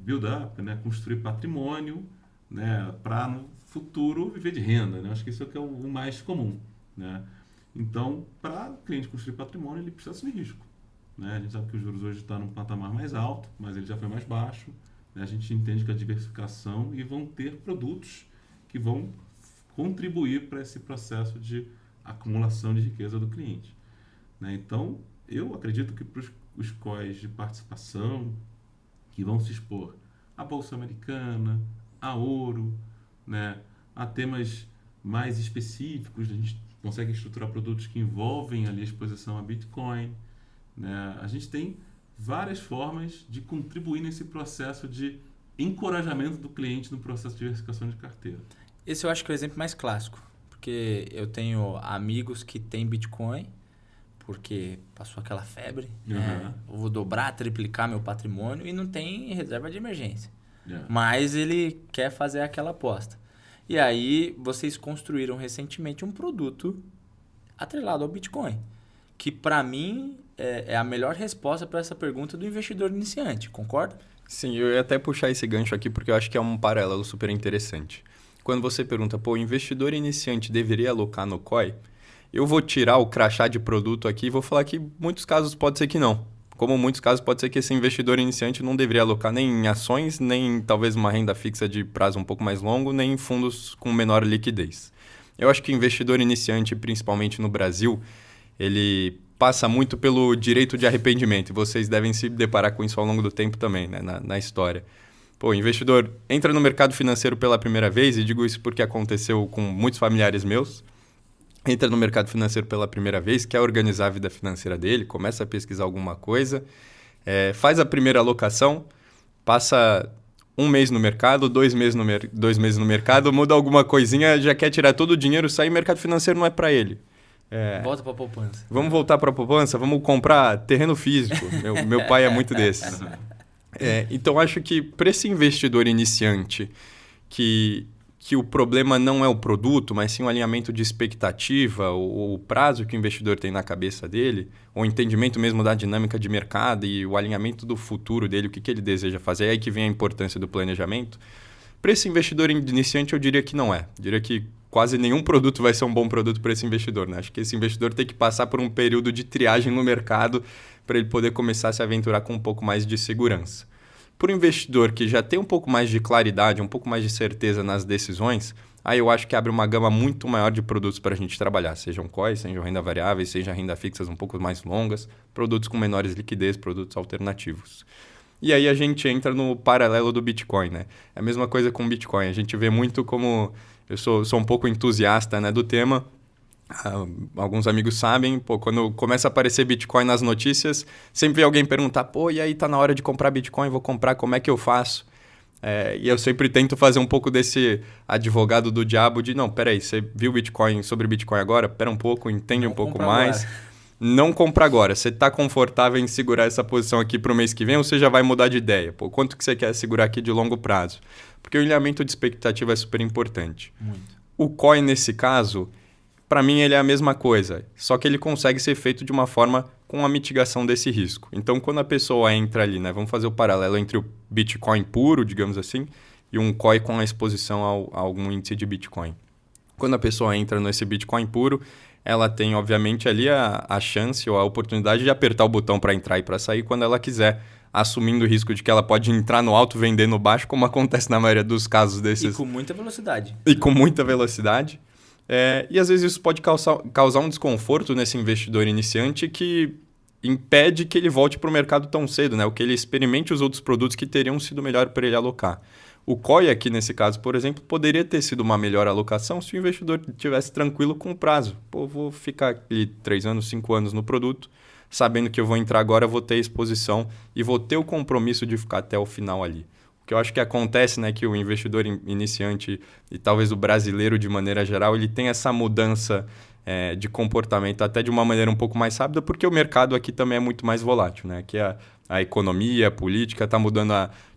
build up, né? Construir patrimônio, né? Para no futuro viver de renda, né? Acho que isso é o que é o mais comum, né? Então, para o cliente construir patrimônio, ele precisa assumir risco, né? A gente sabe que os juros hoje estão num patamar mais alto, mas ele já foi mais baixo, né? A gente entende que a diversificação e vão ter produtos que vão contribuir para esse processo de acumulação de riqueza do cliente, né? Então, eu acredito que para os COIs de participação que vão se expor à Bolsa Americana, a ouro, né, a temas mais específicos, a gente consegue estruturar produtos que envolvem ali a exposição a Bitcoin, né? A gente tem várias formas de contribuir nesse processo de encorajamento do cliente no processo de diversificação de carteira. Esse eu acho que é o exemplo mais clássico, porque eu tenho amigos que têm Bitcoin, porque passou aquela febre, né? Eu vou dobrar, triplicar meu patrimônio e não tem reserva de emergência. Mas ele quer fazer aquela aposta. E aí vocês construíram recentemente um produto atrelado ao Bitcoin, que para mim é a melhor resposta para essa pergunta do investidor iniciante, concorda? Sim, eu ia até puxar esse gancho aqui porque eu acho que é um paralelo super interessante. Quando você pergunta, o investidor iniciante deveria alocar no COI? Eu vou tirar o crachá de produto aqui e vou falar que em muitos casos pode ser que não. Como em muitos casos pode ser que esse investidor iniciante não deveria alocar nem em ações, nem talvez uma renda fixa de prazo um pouco mais longo, nem em fundos com menor liquidez. Eu acho que o investidor iniciante, principalmente no Brasil, ele passa muito pelo direito de arrependimento. E vocês devem se deparar com isso ao longo do tempo também, né, na história. O investidor entra no mercado financeiro pela primeira vez, e digo isso porque aconteceu com muitos familiares meus. Entra no mercado financeiro pela primeira vez, quer organizar a vida financeira dele, começa a pesquisar alguma coisa, faz a primeira alocação, passa 1 mês no mercado, 2 meses no mercado, muda alguma coisinha, já quer tirar todo o dinheiro, sai, mercado financeiro não é para ele. Volta para a poupança. Vamos voltar para a poupança, vamos comprar terreno físico. Meu pai é muito desses. Então, acho que para esse investidor iniciante que o problema não é o produto, mas sim o alinhamento de expectativa, o prazo que o investidor tem na cabeça dele, o entendimento mesmo da dinâmica de mercado e o alinhamento do futuro dele, o que ele deseja fazer, é aí que vem a importância do planejamento. Para esse investidor iniciante, eu diria que não é. Eu diria que quase nenhum produto vai ser um bom produto para esse investidor, né? Acho que esse investidor tem que passar por um período de triagem no mercado para ele poder começar a se aventurar com um pouco mais de segurança. Para o investidor que já tem um pouco mais de claridade, um pouco mais de certeza nas decisões, aí eu acho que abre uma gama muito maior de produtos para a gente trabalhar, sejam COIs, sejam renda variáveis, sejam renda fixas um pouco mais longas, produtos com menores liquidez, produtos alternativos. E aí a gente entra no paralelo do Bitcoin, né? É a mesma coisa com o Bitcoin. A gente vê muito como... Eu sou um pouco entusiasta, né, do tema. Alguns amigos sabem, quando começa a aparecer Bitcoin nas notícias, sempre vem alguém perguntar, e aí tá na hora de comprar Bitcoin, vou comprar, como é que eu faço? E eu sempre tento fazer um pouco desse advogado do diabo de, não, peraí, você viu sobre Bitcoin agora? Pera um pouco, entende um pouco mais. Não compra agora. Você está confortável em segurar essa posição aqui para o mês que vem ou você já vai mudar de ideia? Quanto que você quer segurar aqui de longo prazo? Porque o alinhamento de expectativa é super importante. Muito. O COI, nesse caso, para mim, ele é a mesma coisa, só que ele consegue ser feito de uma forma com a mitigação desse risco. Então, quando a pessoa entra ali, né, vamos fazer o paralelo entre o Bitcoin puro, digamos assim, e um COI com a exposição a algum índice de Bitcoin. Quando a pessoa entra nesse Bitcoin puro, ela tem, obviamente, ali a chance ou a oportunidade de apertar o botão para entrar e para sair quando ela quiser, assumindo o risco de que ela pode entrar no alto, vender no baixo, como acontece na maioria dos casos desses. E com muita velocidade. E com muita velocidade. E às vezes isso pode causar um desconforto nesse investidor iniciante que impede que ele volte para o mercado tão cedo, né? Ou que ele experimente os outros produtos que teriam sido melhor para ele alocar. O COI aqui, nesse caso, por exemplo, poderia ter sido uma melhor alocação se o investidor estivesse tranquilo com o prazo. Vou ficar aqui 3 anos, 5 anos no produto, sabendo que eu vou entrar agora, vou ter exposição e vou ter o compromisso de ficar até o final ali. O Porque eu acho que acontece, né, que o investidor iniciante e talvez o brasileiro de maneira geral, ele tem essa mudança de comportamento até de uma maneira um pouco mais rápida, porque o mercado aqui também é muito mais volátil, né? Aqui a economia, a política está mudando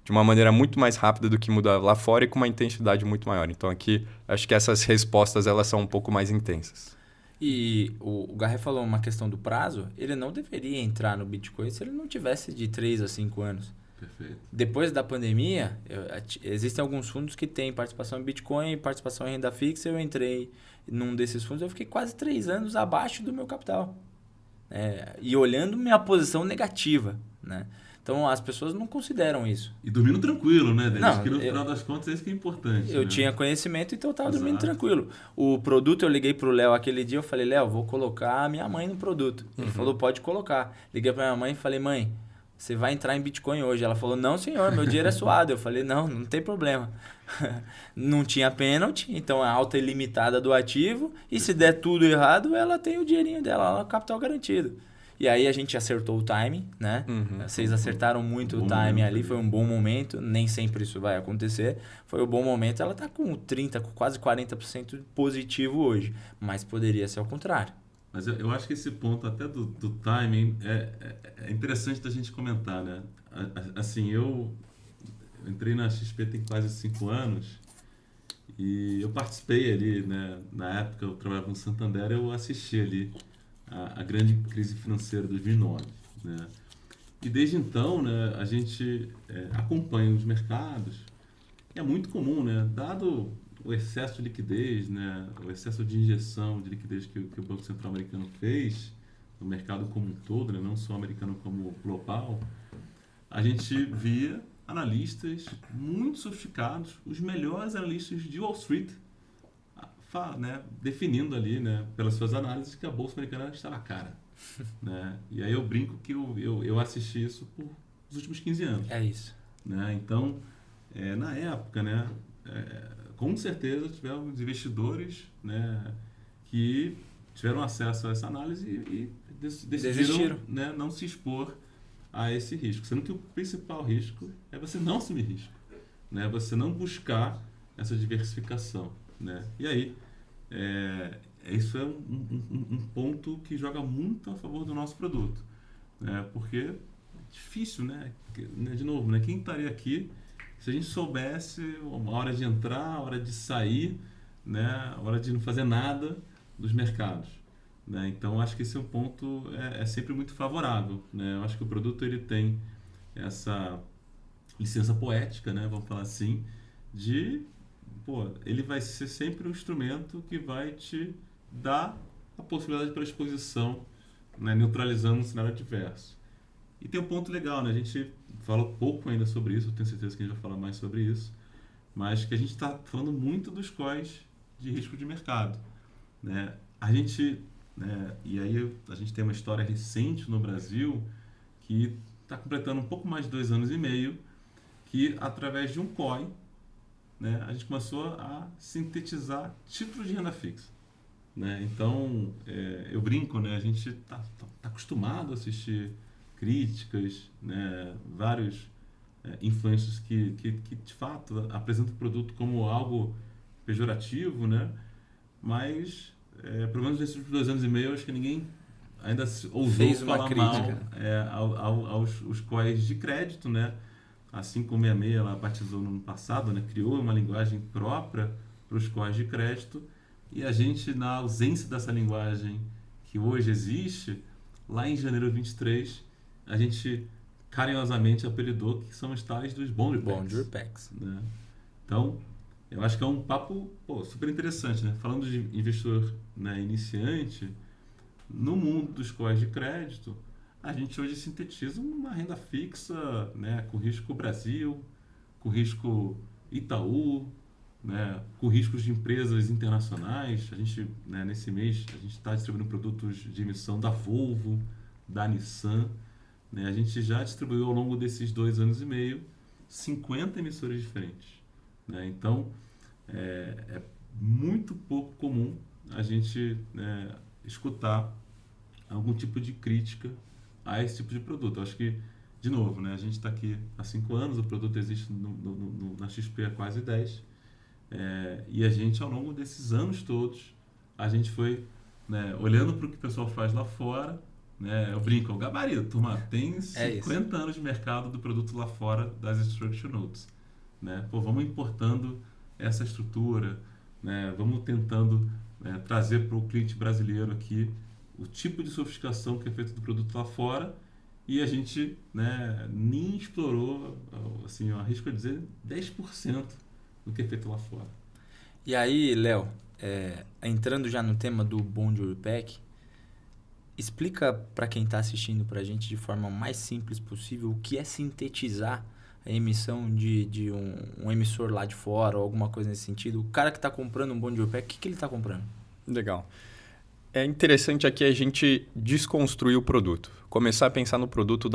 de uma maneira muito mais rápida do que muda lá fora e com uma intensidade muito maior. Então aqui, acho que essas respostas elas são um pouco mais intensas. E o Garré falou uma questão do prazo, ele não deveria entrar no Bitcoin se ele não tivesse de 3 a 5 anos. Perfeito. Depois da pandemia, existem alguns fundos que têm participação em Bitcoin e participação em renda fixa. Eu entrei num desses fundos, eu fiquei quase 3 anos abaixo do meu capital. E olhando minha posição negativa, né? Então, as pessoas não consideram isso. E dormindo tranquilo, né, Denis? Não, que no final das contas é isso que é importante. Eu né? tinha conhecimento, então eu estava dormindo Exato. tranquilo. O produto, eu liguei pro Léo aquele dia, eu falei, Léo, vou colocar a minha mãe no produto. Ele falou, pode colocar. Liguei pra minha mãe e falei, mãe, você vai entrar em Bitcoin hoje. Ela falou, não, senhor, meu dinheiro é suado. Eu falei, não tem problema. Não tinha pênalti, então é a alta ilimitada do ativo. E se der tudo errado, ela tem o dinheirinho dela, o capital garantido. E aí a gente acertou o timing, né? Vocês acertaram muito o timing ali, foi um bom momento. Nem sempre isso vai acontecer. Foi um bom momento. Ela está com 30%, com quase 40% positivo hoje. Mas poderia ser ao contrário. Mas eu acho que esse ponto até do timing é interessante da gente comentar, né? Assim, eu entrei na XP tem quase 5 anos e eu participei ali, né? Na época eu trabalhava no Santander, eu assisti ali a grande crise financeira de 2009, né? E desde então, né, a gente acompanha os mercados. E é muito comum, né? Dado o excesso de liquidez, né, o excesso de injeção de liquidez que o Banco Central americano fez no mercado como um todo, né, não só americano como global, a gente via analistas muito sofisticados, os melhores analistas de Wall Street, né, definindo ali, né, pelas suas análises que a Bolsa Americana estava cara. Né? E aí eu brinco que eu assisti isso por os últimos 15 anos. É isso. Né? Então, na época, né, com certeza tivemos investidores, né, que tiveram acesso a essa análise e decidiram, né, não se expor a esse risco. Sendo que o principal risco é você não assumir risco, né, você não buscar essa diversificação. Né? E aí, isso é um ponto que joga muito a favor do nosso produto. Né? Porque é difícil, né? De novo, né? Quem estaria aqui se a gente soubesse a hora de entrar, a hora de sair, né, a hora de não fazer nada dos mercados. Né? Então, acho que esse é um ponto sempre muito favorável. Né? Eu acho que o produto ele tem essa licença poética, né, vamos falar assim, ele vai ser sempre um instrumento que vai te dar a possibilidade para exposição, né, neutralizando um cenário adverso. E tem um ponto legal, né? A gente fala pouco ainda sobre isso, eu tenho certeza que a gente vai falar mais sobre isso, mas que a gente está falando muito dos COIs de risco de mercado. Né? A gente, né, e aí a gente tem uma história recente no Brasil que está completando um pouco mais de 2 anos e meio, que através de um COI, né, a gente começou a sintetizar títulos de renda fixa. Né? Então, eu brinco, né? A gente está acostumado a assistir críticas, né, vários influencers que de fato apresentam o produto como algo pejorativo, né? Mas pelo menos nesses 2 anos e meio acho que ninguém ainda ousou falar mal aos COIs de crédito, né? A 566 ela batizou no ano passado, né? Criou uma linguagem própria para os COIs de crédito e a gente, na ausência dessa linguagem que hoje existe, lá em janeiro de 23 a gente carinhosamente apelidou que são os tais dos Bond Repacks. Né? Então, eu acho que é um papo super interessante. Né? Falando de investidor, né, iniciante, no mundo dos COIs de crédito, a gente hoje sintetiza uma renda fixa, né, com risco Brasil, com risco Itaú, né, com riscos de empresas internacionais. A gente, né, nesse mês, a gente está distribuindo produtos de emissão da Volvo, da Nissan. Né? A gente já distribuiu ao longo desses 2 anos e meio 50 emissoras diferentes. Né? Então, é muito pouco comum a gente escutar algum tipo de crítica a esse tipo de produto. Eu acho que, de novo, né, a gente está aqui há 5 anos, o produto existe na XP há quase 10. E a gente, ao longo desses anos todos, a gente foi, né, olhando para o que o pessoal faz lá fora, né, eu brinco, é o gabarito, turma, tem 50 anos de mercado do produto lá fora das Structured Notes. Né? Pô, vamos importando essa estrutura, né, vamos tentando trazer para o cliente brasileiro aqui o tipo de sofisticação que é feito do produto lá fora, e a gente, né, nem explorou, assim, eu arrisco a dizer, 10% do que é feito lá fora. E aí, Léo, entrando já no tema do Bond Repack, explica para quem está assistindo para a gente de forma mais simples possível o que é sintetizar a emissão de um emissor lá de fora ou alguma coisa nesse sentido. O cara que está comprando um Bond Repack, o que ele está comprando? Legal. É interessante aqui a gente desconstruir o produto. Começar a pensar no produto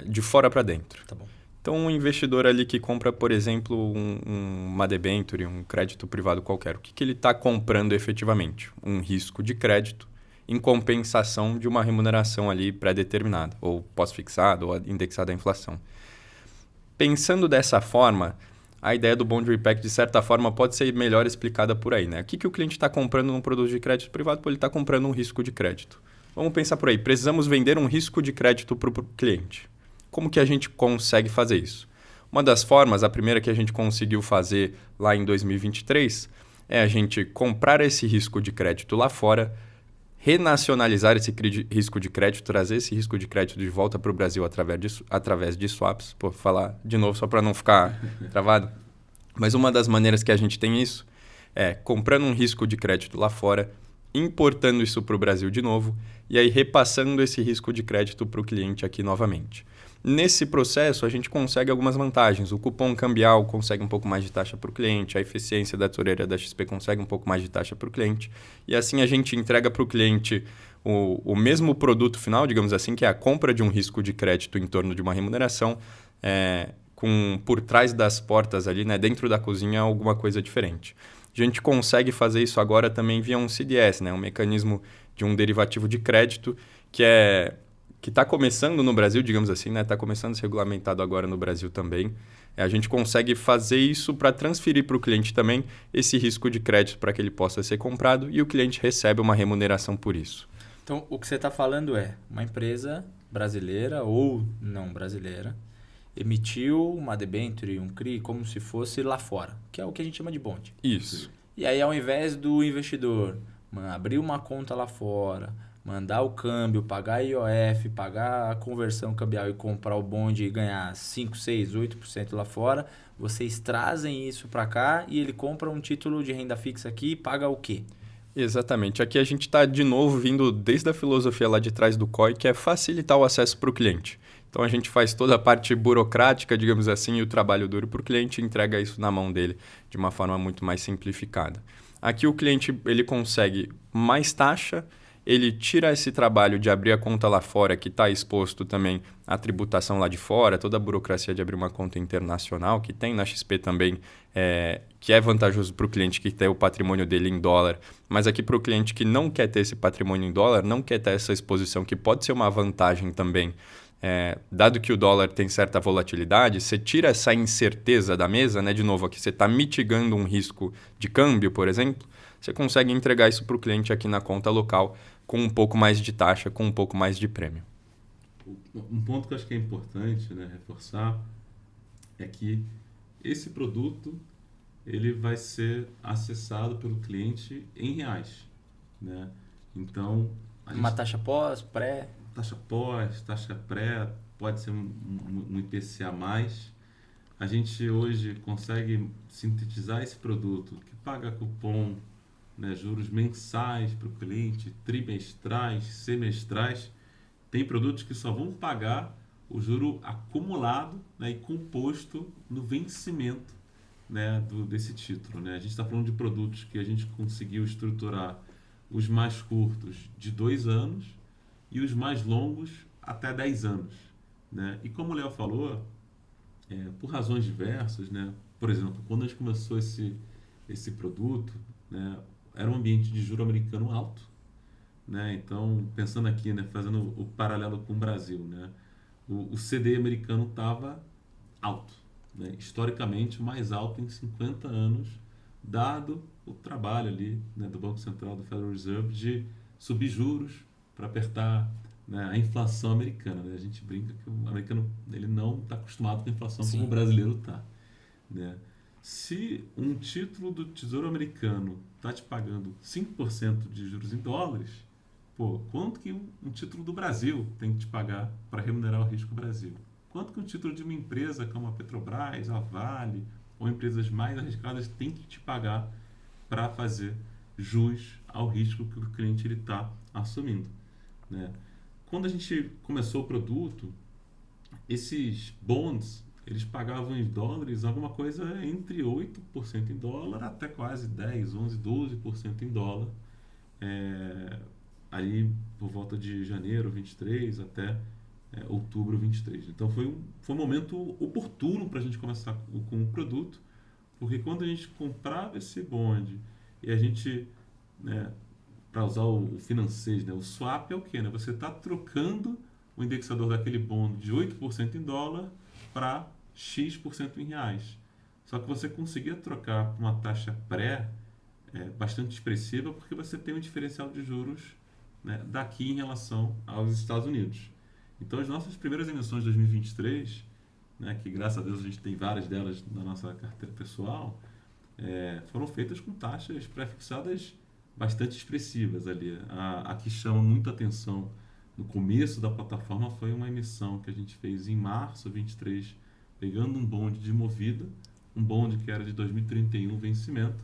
de fora para dentro. Tá bom. Então, um investidor ali que compra, por exemplo, uma debenture, um crédito privado qualquer, o que ele está comprando efetivamente? Um risco de crédito em compensação de uma remuneração ali pré-determinada, ou pós-fixada, ou indexada à inflação. Pensando dessa forma, a ideia do Bond Repack, de certa forma, pode ser melhor explicada por aí, né? O que o cliente está comprando num produto de crédito privado? Ele está comprando um risco de crédito. Vamos pensar por aí. Precisamos vender um risco de crédito para o cliente. Como que a gente consegue fazer isso? Uma das formas, a primeira que a gente conseguiu fazer lá em 2023, é a gente comprar esse risco de crédito lá fora, renacionalizar esse risco de crédito, trazer esse risco de crédito de volta para o Brasil através de swaps. Vou falar de novo só para não ficar travado. Mas uma das maneiras que a gente tem isso é comprando um risco de crédito lá fora, importando isso para o Brasil de novo e aí repassando esse risco de crédito para o cliente aqui novamente. Nesse processo, a gente consegue algumas vantagens. O cupom cambial consegue um pouco mais de taxa para o cliente, a eficiência da tesouraria da XP consegue um pouco mais de taxa para o cliente. E assim a gente entrega para o cliente o mesmo produto final, digamos assim, que é a compra de um risco de crédito em torno de uma remuneração, por trás das portas ali, né, dentro da cozinha, alguma coisa diferente. A gente consegue fazer isso agora também via um CDS, né, um mecanismo de um derivativo de crédito que está começando no Brasil, digamos assim, né? Está começando a ser regulamentado agora no Brasil também. A gente consegue fazer isso para transferir para o cliente também esse risco de crédito para que ele possa ser comprado e o cliente recebe uma remuneração por isso. Então, o que você está falando é uma empresa brasileira ou não brasileira emitiu uma debenture, um CRI, como se fosse lá fora, que é o que a gente chama de bond. Isso. E aí, ao invés do investidor abrir uma conta lá fora, mandar o câmbio, pagar IOF, pagar a conversão cambial e comprar o bonde e ganhar 5, 6, 8% lá fora, vocês trazem isso para cá e ele compra um título de renda fixa aqui e paga o quê? Exatamente. Aqui a gente está, de novo, vindo desde a filosofia lá de trás do COI, que é facilitar o acesso para o cliente. Então, a gente faz toda a parte burocrática, digamos assim, e o trabalho duro para o cliente e entrega isso na mão dele de uma forma muito mais simplificada. Aqui o cliente ele consegue mais taxa, ele tira esse trabalho de abrir a conta lá fora, que está exposto também à tributação lá de fora, toda a burocracia de abrir uma conta internacional, que tem na XP também, que é vantajoso para o cliente que tem o patrimônio dele em dólar, mas aqui para o cliente que não quer ter esse patrimônio em dólar, não quer ter essa exposição, que pode ser uma vantagem também, dado que o dólar tem certa volatilidade, você tira essa incerteza da mesa, né? De novo, aqui você está mitigando um risco de câmbio, por exemplo, você consegue entregar isso para o cliente aqui na conta local com um pouco mais de taxa, com um pouco mais de prêmio. Um ponto que eu acho que é importante, né, reforçar é que esse produto ele vai ser acessado pelo cliente em reais. Né? Então, uma taxa pós, pré? Taxa pós, taxa pré, pode ser um IPCA+. A gente hoje consegue sintetizar esse produto que paga cupom, né, juros mensais para o cliente, trimestrais, semestrais. Tem produtos que só vão pagar o juro acumulado, né, e composto no vencimento, né, desse título. Né? A gente está falando de produtos que a gente conseguiu estruturar os mais curtos de 2 anos e os mais longos até 10 anos. Né? E como o Léo falou, por razões diversas, né? Por exemplo, quando a gente começou esse produto, né, era um ambiente de juro americano alto. Né? Então, pensando aqui, né, fazendo o paralelo com o Brasil, né? o CDI americano estava alto, né? Historicamente mais alto em 50 anos, dado o trabalho ali, né, do Banco Central, do Federal Reserve, de subir juros para apertar, né, a inflação americana, né? A gente brinca que o americano ele não está acostumado com a inflação Sim. como o brasileiro está, né? Se um título do Tesouro Americano está te pagando 5% de juros em dólares, pô, quanto que um título do Brasil tem que te pagar para remunerar o risco Brasil? Quanto que um título de uma empresa como a Petrobras, a Vale ou empresas mais arriscadas tem que te pagar para fazer jus ao risco que o cliente está assumindo, né? Quando a gente começou o produto, esses bonds, eles pagavam em dólares alguma coisa entre 8% em dólar até quase 10, 11, 12% em dólar, ali por volta de janeiro 23 até outubro 23. Então foi um momento oportuno para a gente começar com o produto, porque quando a gente comprava esse bond e a gente, né, para usar o financeiro, né, o swap é o quê? Né? Você está trocando o indexador daquele bond de 8% em dólar para X% em reais. Só que você conseguia trocar uma taxa pré bastante expressiva porque você tem um diferencial de juros, né, daqui em relação aos Estados Unidos. Então, as nossas primeiras emissões de 2023, né, que graças a Deus a gente tem várias delas na nossa carteira pessoal, foram feitas com taxas pré-fixadas bastante expressivas ali. A que chama muita atenção no começo da plataforma foi uma emissão que a gente fez em março 23, pegando um bonde de Movida, um bonde que era de 2031 vencimento,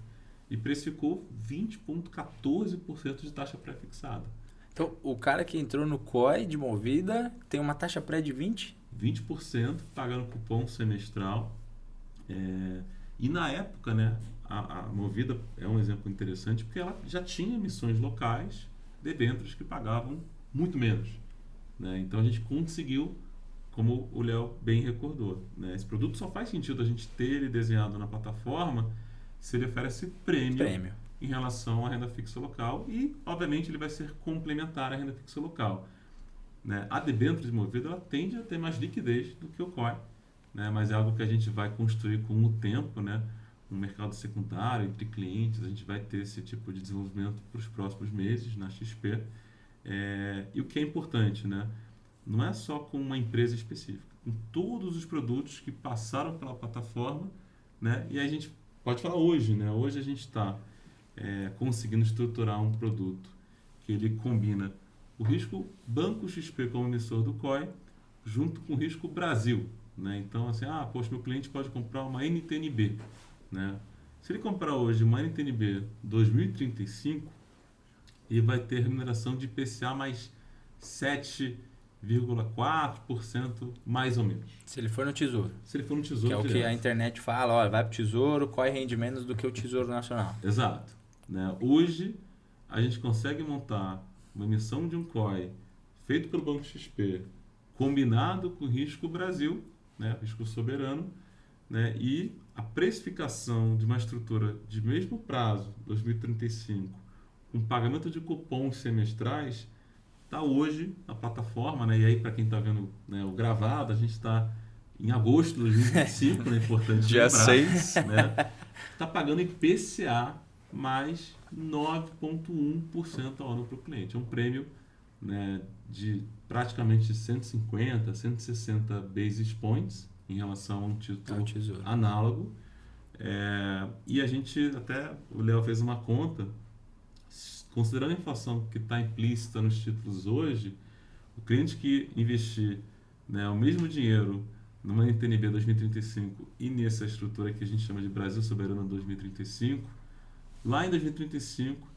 e precificou 20,14% de taxa pré-fixada. Então, o cara que entrou no COI de Movida tem uma taxa pré de 20%? 20%, pagando cupom semestral. E na época, né, a Movida é um exemplo interessante porque ela já tinha emissões locais, debêntures que pagavam muito menos, né? Então a gente conseguiu, como o Léo bem recordou, né? Esse produto só faz sentido a gente ter ele desenhado na plataforma se ele oferece prêmio em relação à renda fixa local e, obviamente, ele vai ser complementar à renda fixa local, né? A debênture de Movida ela tende a ter mais liquidez do que o COI, né? Mas é algo que a gente vai construir com o tempo, né? No mercado secundário, entre clientes, a gente vai ter esse tipo de desenvolvimento para os próximos meses na XP. E o que é importante, né? Não é só com uma empresa específica, com todos os produtos que passaram pela plataforma, né? E a gente pode falar hoje, né? Hoje a gente está conseguindo estruturar um produto que ele combina o risco Banco XP como emissor do COI junto com o risco Brasil, né? Então, assim, poxa, meu cliente pode comprar uma NTNB, né? Se ele comprar hoje uma NTNB 2035, ele vai ter remuneração de IPCA mais 7,4% mais ou menos. Se ele for no Tesouro. Se ele for no Tesouro Que é o direto. que a internet fala, olha, vai pro Tesouro, COI rende menos do que o Tesouro Nacional. Exato, né? Hoje, a gente consegue montar uma emissão de um COI feito pelo Banco XP, combinado com o risco Brasil, né? Risco soberano, né? E a precificação de uma estrutura de mesmo prazo, 2035, com pagamento de cupons semestrais, está hoje na plataforma, né? E aí, para quem está vendo, né, o gravado, a gente está em agosto de 2025, né? Importante Dia lembrar, 6. né? Está pagando IPCA mais 9,1% ao ano para o cliente. É um prêmio, né, de praticamente 150, 160 basis points em relação a um título análogo. E a gente até, o Léo fez uma conta, considerando a inflação que está implícita nos títulos hoje, o cliente que investir, né, o mesmo dinheiro numa NTNB 2035 e nessa estrutura que a gente chama de Brasil Soberano 2035, lá em 2035,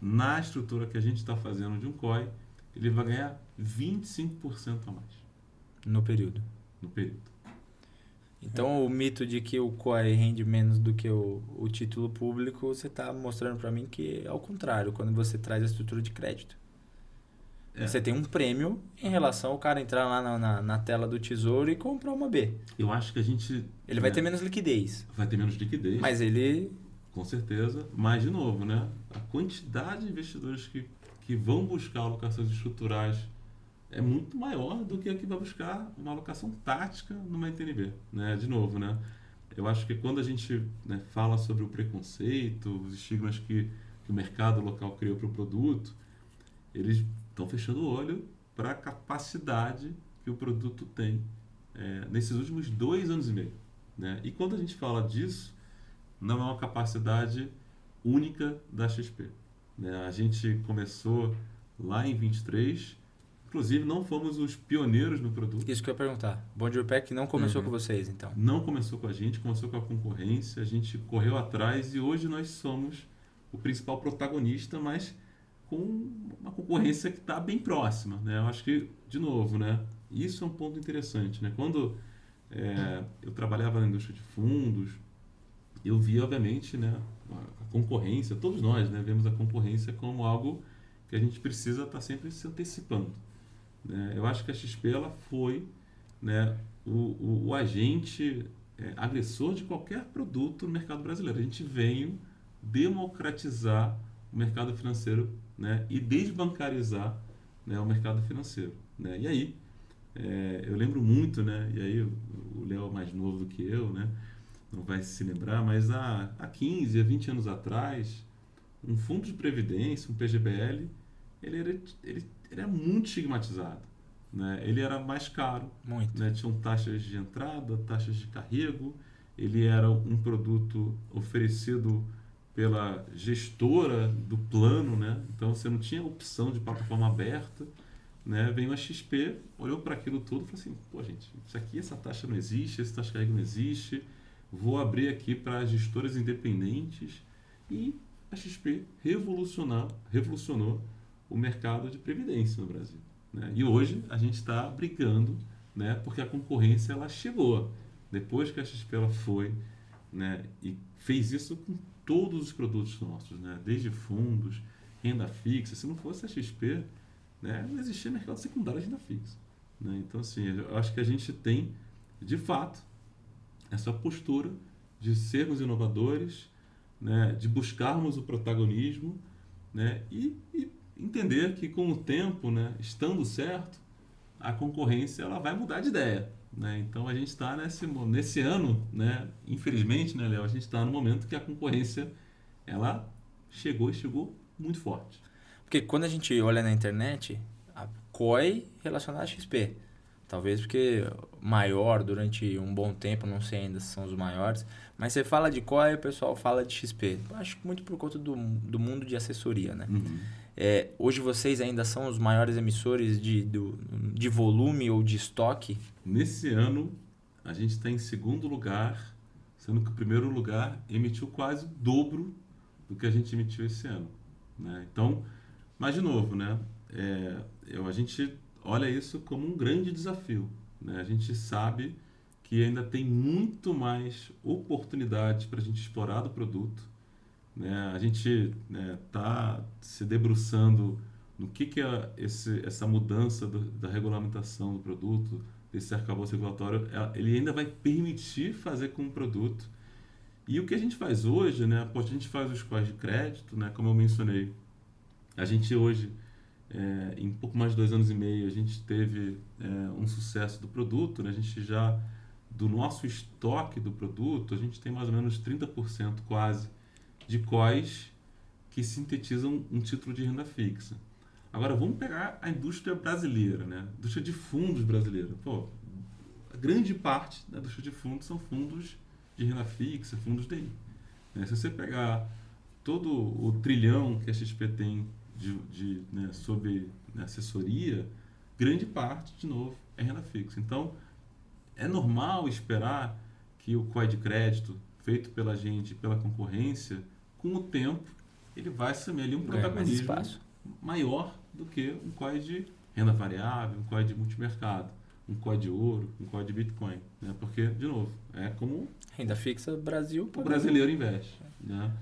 na estrutura que a gente está fazendo de um COI, ele vai ganhar 25% a mais. No período. No período. Então, o mito de que o COI rende menos do que o título público, você está mostrando para mim que é ao contrário, quando você traz a estrutura de crédito. Você tem um prêmio em relação ao cara entrar lá na tela do Tesouro e comprar uma B. Eu acho que a gente... Ele vai ter menos liquidez. Vai ter menos liquidez. Mas ele... Com certeza. Mas, de novo, né? A quantidade de investidores que vão buscar alocações estruturais é muito maior do que a que vai buscar uma alocação tática numa NTN-B, né? De novo, né? Eu acho que quando a gente, né, fala sobre o preconceito, os estigmas que o mercado local criou para o produto, eles estão fechando o olho para a capacidade que o produto tem nesses últimos 2 anos e meio, né? E quando a gente fala disso, não é uma capacidade única da XP, né? A gente começou lá em 23, inclusive não fomos os pioneiros no produto. Isso que eu ia perguntar. Bond Repack não começou com vocês, então? Não começou com a gente, começou com a concorrência, a gente correu atrás e hoje nós somos o principal protagonista, mas com uma concorrência que está bem próxima, né? Eu acho que, de novo, né? Isso é um ponto interessante, né? Quando eu trabalhava na indústria de fundos, eu via, obviamente, né, a concorrência, todos nós, né, vemos a concorrência como algo que a gente precisa estar sempre se antecipando, né? Eu acho que a XP ela foi, né, o agente agressor de qualquer produto no mercado brasileiro. A gente veio democratizar o mercado financeiro, né, e desbancarizar, né, o mercado financeiro, né? E aí, eu lembro muito, né, e aí o Léo é mais novo do que eu, né, não vai se lembrar, mas há 15, há 20 anos atrás, um fundo de previdência, um PGBL, ele era muito estigmatizado, né? Ele era mais caro, Muito. né? Tinham taxas de entrada, taxas de carrego, ele era um produto oferecido pela gestora do plano, né? Então você não tinha opção de plataforma aberta, né? Veio a XP, olhou para aquilo tudo e falou assim: pô, gente, isso aqui, essa taxa não existe, essa taxa de carrego não existe, vou abrir aqui para gestoras independentes. E a XP revolucionou o mercado de previdência no Brasil, né? E hoje a gente está brigando, né, porque a concorrência ela chegou. Depois que a XP ela foi, né, e fez isso com todos os produtos nossos, né, desde fundos, renda fixa. Se não fosse a XP, né, não existia mercado secundário de renda fixa, né? Então, assim, eu acho que a gente tem, de fato, essa postura de sermos inovadores, né, de buscarmos o protagonismo, né, e entender que com o tempo, né, estando certo, a concorrência ela vai mudar de ideia, né? Então a gente está nesse ano, né, infelizmente, né, Léo, a gente está no momento que a concorrência ela chegou muito forte. Porque quando a gente olha na internet, a COI relacionada à XP. Talvez porque maior durante um bom tempo, não sei ainda se são os maiores. Mas você fala de COI, o pessoal fala de XP. Acho que muito por conta do mundo de assessoria, né? Uhum. Hoje vocês ainda são os maiores emissores de volume ou de estoque? Nesse ano, a gente está em segundo lugar, sendo que o primeiro lugar emitiu quase o dobro do que a gente emitiu esse ano, né? Então, mas de novo, né? A gente olha isso como um grande desafio, né? A gente sabe que ainda tem muito mais oportunidades para a gente explorar do produto, né? A gente está se debruçando no que é essa mudança da regulamentação do produto, desse arcabouço regulatório, ele ainda vai permitir fazer com o produto. E o que a gente faz hoje, né? A gente faz os scores de crédito, né? Como eu mencionei, a gente hoje, em pouco mais de 2 anos e meio, a gente teve um sucesso do produto, né? A gente já, do nosso estoque do produto, a gente tem mais ou menos 30% quase de COIs que sintetizam um título de renda fixa. Agora, vamos pegar a indústria brasileira, né? A indústria de fundos brasileira. Pô, a grande parte da indústria de fundos são fundos de renda fixa, fundos DI, né? Se você pegar todo o trilhão que a XP tem sob assessoria, grande parte, de novo, é renda fixa. Então, é normal esperar que o COI de crédito, feito pela gente, pela concorrência, com o tempo, ele vai assumir ali um protagonismo maior do que um COI de renda variável, um COI de multimercado, um COI de ouro, um COI de Bitcoin, né? Porque, de novo, é como renda fixa Brasil, o brasileiro investe, né?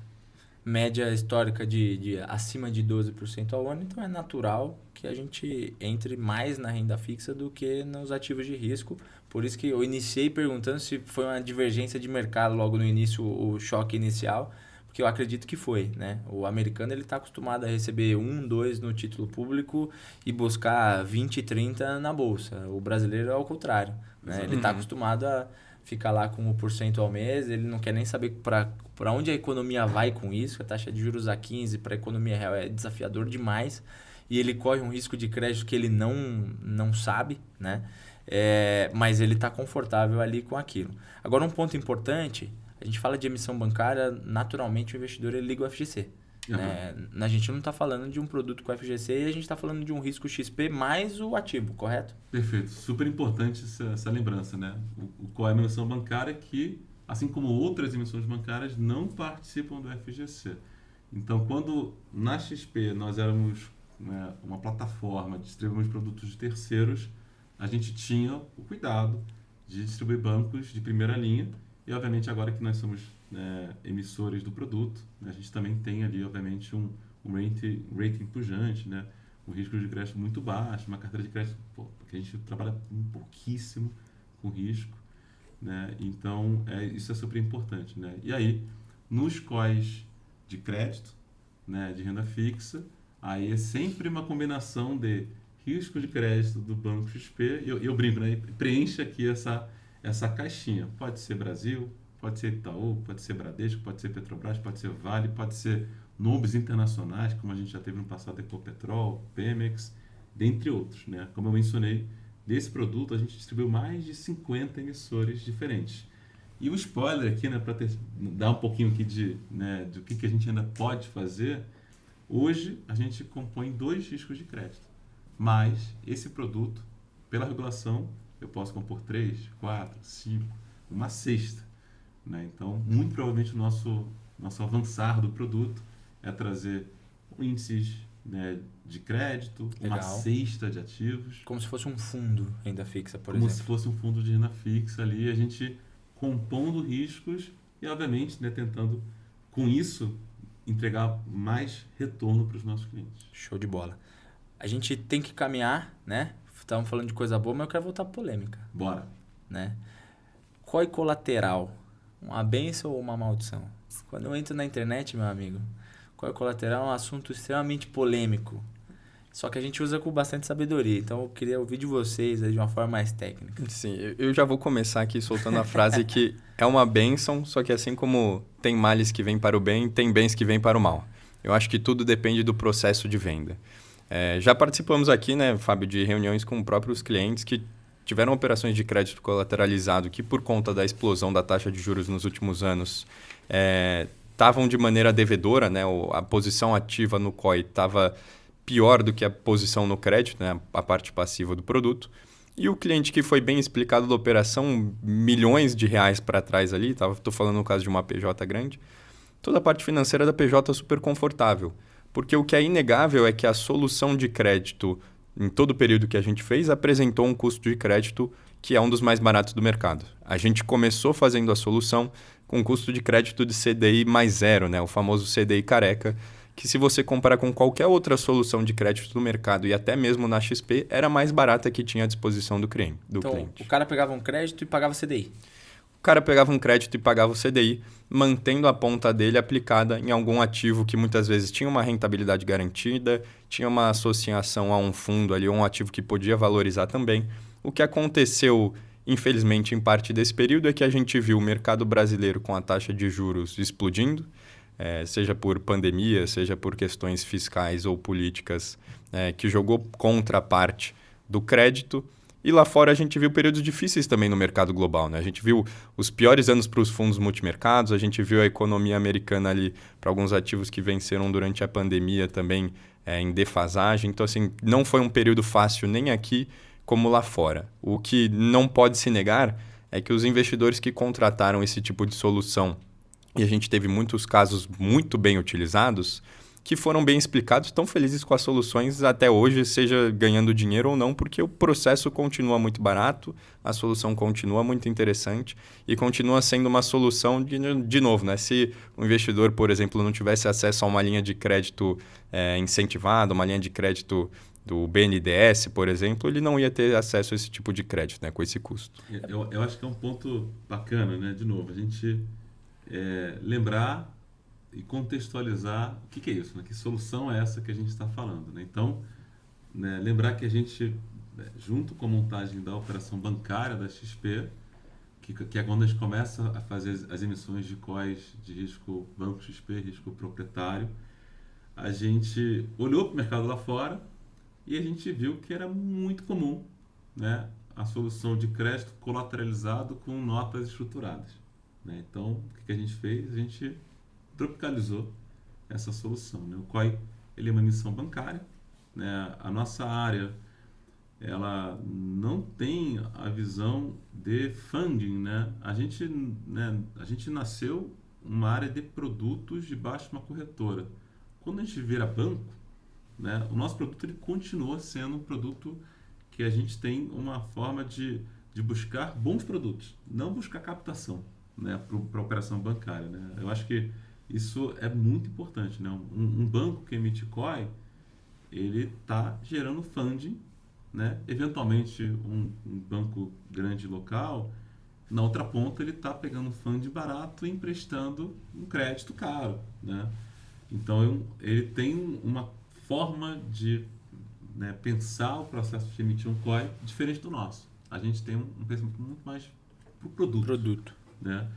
Média histórica de acima de 12% ao ano, então é natural que a gente entre mais na renda fixa do que nos ativos de risco. Por isso que eu iniciei perguntando se foi uma divergência de mercado logo no início, o choque inicial, que eu acredito que foi, né? O americano ele está acostumado a receber 1, 2 no título público e buscar 20, 30 na bolsa. O brasileiro é ao contrário, né? Ele está acostumado a ficar lá com 1% ao mês, ele não quer nem saber para onde a economia vai com isso, a taxa de juros a 15 para a economia real é desafiador demais e ele corre um risco de crédito que ele não sabe, né? Mas ele está confortável ali com aquilo. Agora, um ponto importante, a gente fala de emissão bancária, naturalmente o investidor ele liga o FGC. Né? A gente não está falando de um produto com FGC e a gente está falando de um risco XP mais o ativo, correto? Perfeito. Super importante essa lembrança, né? Qual é a emissão bancária que, assim como outras emissões bancárias, não participam do FGC. Então, quando na XP nós éramos, né, uma plataforma, distribuímos produtos de terceiros, a gente tinha o cuidado de distribuir bancos de primeira linha e, obviamente, agora que nós somos, né, emissores do produto, né, a gente também tem ali, obviamente, um rating pujante, né, um risco de crédito muito baixo, uma carteira de crédito porque a gente trabalha um pouquíssimo com risco, né, então isso é super importante. Né? E aí, nos COIs de crédito, né, de renda fixa, aí é sempre uma combinação de risco de crédito do Banco XP, eu brinco, né? Preenche aqui essa caixinha. Pode ser Brasil, pode ser Itaú, pode ser Bradesco, pode ser Petrobras, pode ser Vale, pode ser nomes internacionais, como a gente já teve no passado, Ecopetrol, Pemex, dentre outros. Né? Como eu mencionei, desse produto a gente distribuiu mais de 50 emissores diferentes. E o spoiler aqui, né, para dar um pouquinho aqui né, do que a gente ainda pode fazer, hoje a gente compõe 2 riscos de crédito. Mas esse produto, pela regulação, eu posso compor 3, 4, 5, uma sexta. Né? Então, muito provavelmente o nosso avançar do produto é trazer índices, né, de crédito, Legal. uma cesta de ativos. Como se fosse um fundo renda fixa, por como exemplo. se fosse um fundo de renda fixa ali, a gente compondo riscos e, obviamente, né, tentando, com isso, entregar mais retorno para os nossos clientes. Show de bola. A gente tem que caminhar, né? Estamos falando de coisa boa, mas eu quero voltar para polêmica. Bora. Né? COI colateral, uma bênção ou uma maldição? Quando eu entro na internet, meu amigo, COI colateral é um assunto extremamente polêmico. Só que a gente usa com bastante sabedoria. Então, eu queria ouvir de vocês de uma forma mais técnica. Sim, eu já vou começar aqui soltando a frase que é uma bênção, só que assim como tem males que vêm para o bem, tem bens que vêm para o mal. Eu acho que tudo depende do processo de venda. Já participamos aqui, né, Fábio, de reuniões com próprios clientes que tiveram operações de crédito colateralizado que, por conta da explosão da taxa de juros nos últimos anos, estavam de maneira devedora, né, a posição ativa no COI estava pior do que a posição no crédito, né, a parte passiva do produto. E o cliente que foi bem explicado da operação, milhões de reais para trás ali, estou falando no caso de uma PJ grande, toda a parte financeira da PJ é super confortável. Porque o que é inegável é que a solução de crédito, em todo o período que a gente fez, apresentou um custo de crédito que é um dos mais baratos do mercado. A gente começou fazendo a solução com um custo de crédito de CDI mais 0, né? O famoso CDI careca, que se você comparar com qualquer outra solução de crédito do mercado e até mesmo na XP, era mais barata que tinha à disposição do cliente. Então, o cara pegava um crédito e pagava CDI. O cara pegava um crédito e pagava o CDI, mantendo a ponta dele aplicada em algum ativo que muitas vezes tinha uma rentabilidade garantida, tinha uma associação a um fundo ali, um ativo que podia valorizar também. O que aconteceu, infelizmente, em parte desse período é que a gente viu o mercado brasileiro com a taxa de juros explodindo, seja por pandemia, seja por questões fiscais ou políticas, que jogou contra a parte do crédito. E lá fora a gente viu períodos difíceis também no mercado global, né? A gente viu os piores anos para os fundos multimercados, a gente viu a economia americana ali para alguns ativos que venceram durante a pandemia também em defasagem. Então, assim, não foi um período fácil nem aqui como lá fora. O que não pode se negar é que os investidores que contrataram esse tipo de solução, e a gente teve muitos casos muito bem utilizados, que foram bem explicados, estão felizes com as soluções até hoje, seja ganhando dinheiro ou não, porque o processo continua muito barato, a solução continua muito interessante e continua sendo uma solução, de novo, né? Se o investidor, por exemplo, não tivesse acesso a uma linha de crédito incentivada, uma linha de crédito do BNDES, por exemplo, ele não ia ter acesso a esse tipo de crédito, né? Com esse custo. Eu acho que é um ponto bacana, né? De novo, a gente lembrar e contextualizar o que é isso, né? Que solução é essa que a gente está falando, né? Então, né, lembrar que a gente, junto com a montagem da operação bancária da XP, que é quando a gente começa a fazer as emissões de COIs de risco Banco XP, risco proprietário, a gente olhou para o mercado lá fora e a gente viu que era muito comum, né, a solução de crédito colateralizado com notas estruturadas, né? Então, o que a gente fez? A gente tropicalizou essa solução, né? O COI, ele é uma emissão bancária, né? A nossa área, ela não tem a visão de funding, né? A gente nasceu uma área de produtos debaixo de uma corretora. Quando a gente vira banco, né, o nosso produto ele continua sendo um produto que a gente tem uma forma de buscar bons produtos, não buscar captação, né, para a operação bancária, né? Eu acho que isso é muito importante, né? Um banco que emite COI, ele está gerando funding, né? Eventualmente, um banco grande local, na outra ponta, ele está pegando funding barato e emprestando um crédito caro, né? Então, ele tem uma forma de, né, pensar o processo de emitir um COI diferente do nosso. A gente tem um pensamento muito mais para o produto. Né?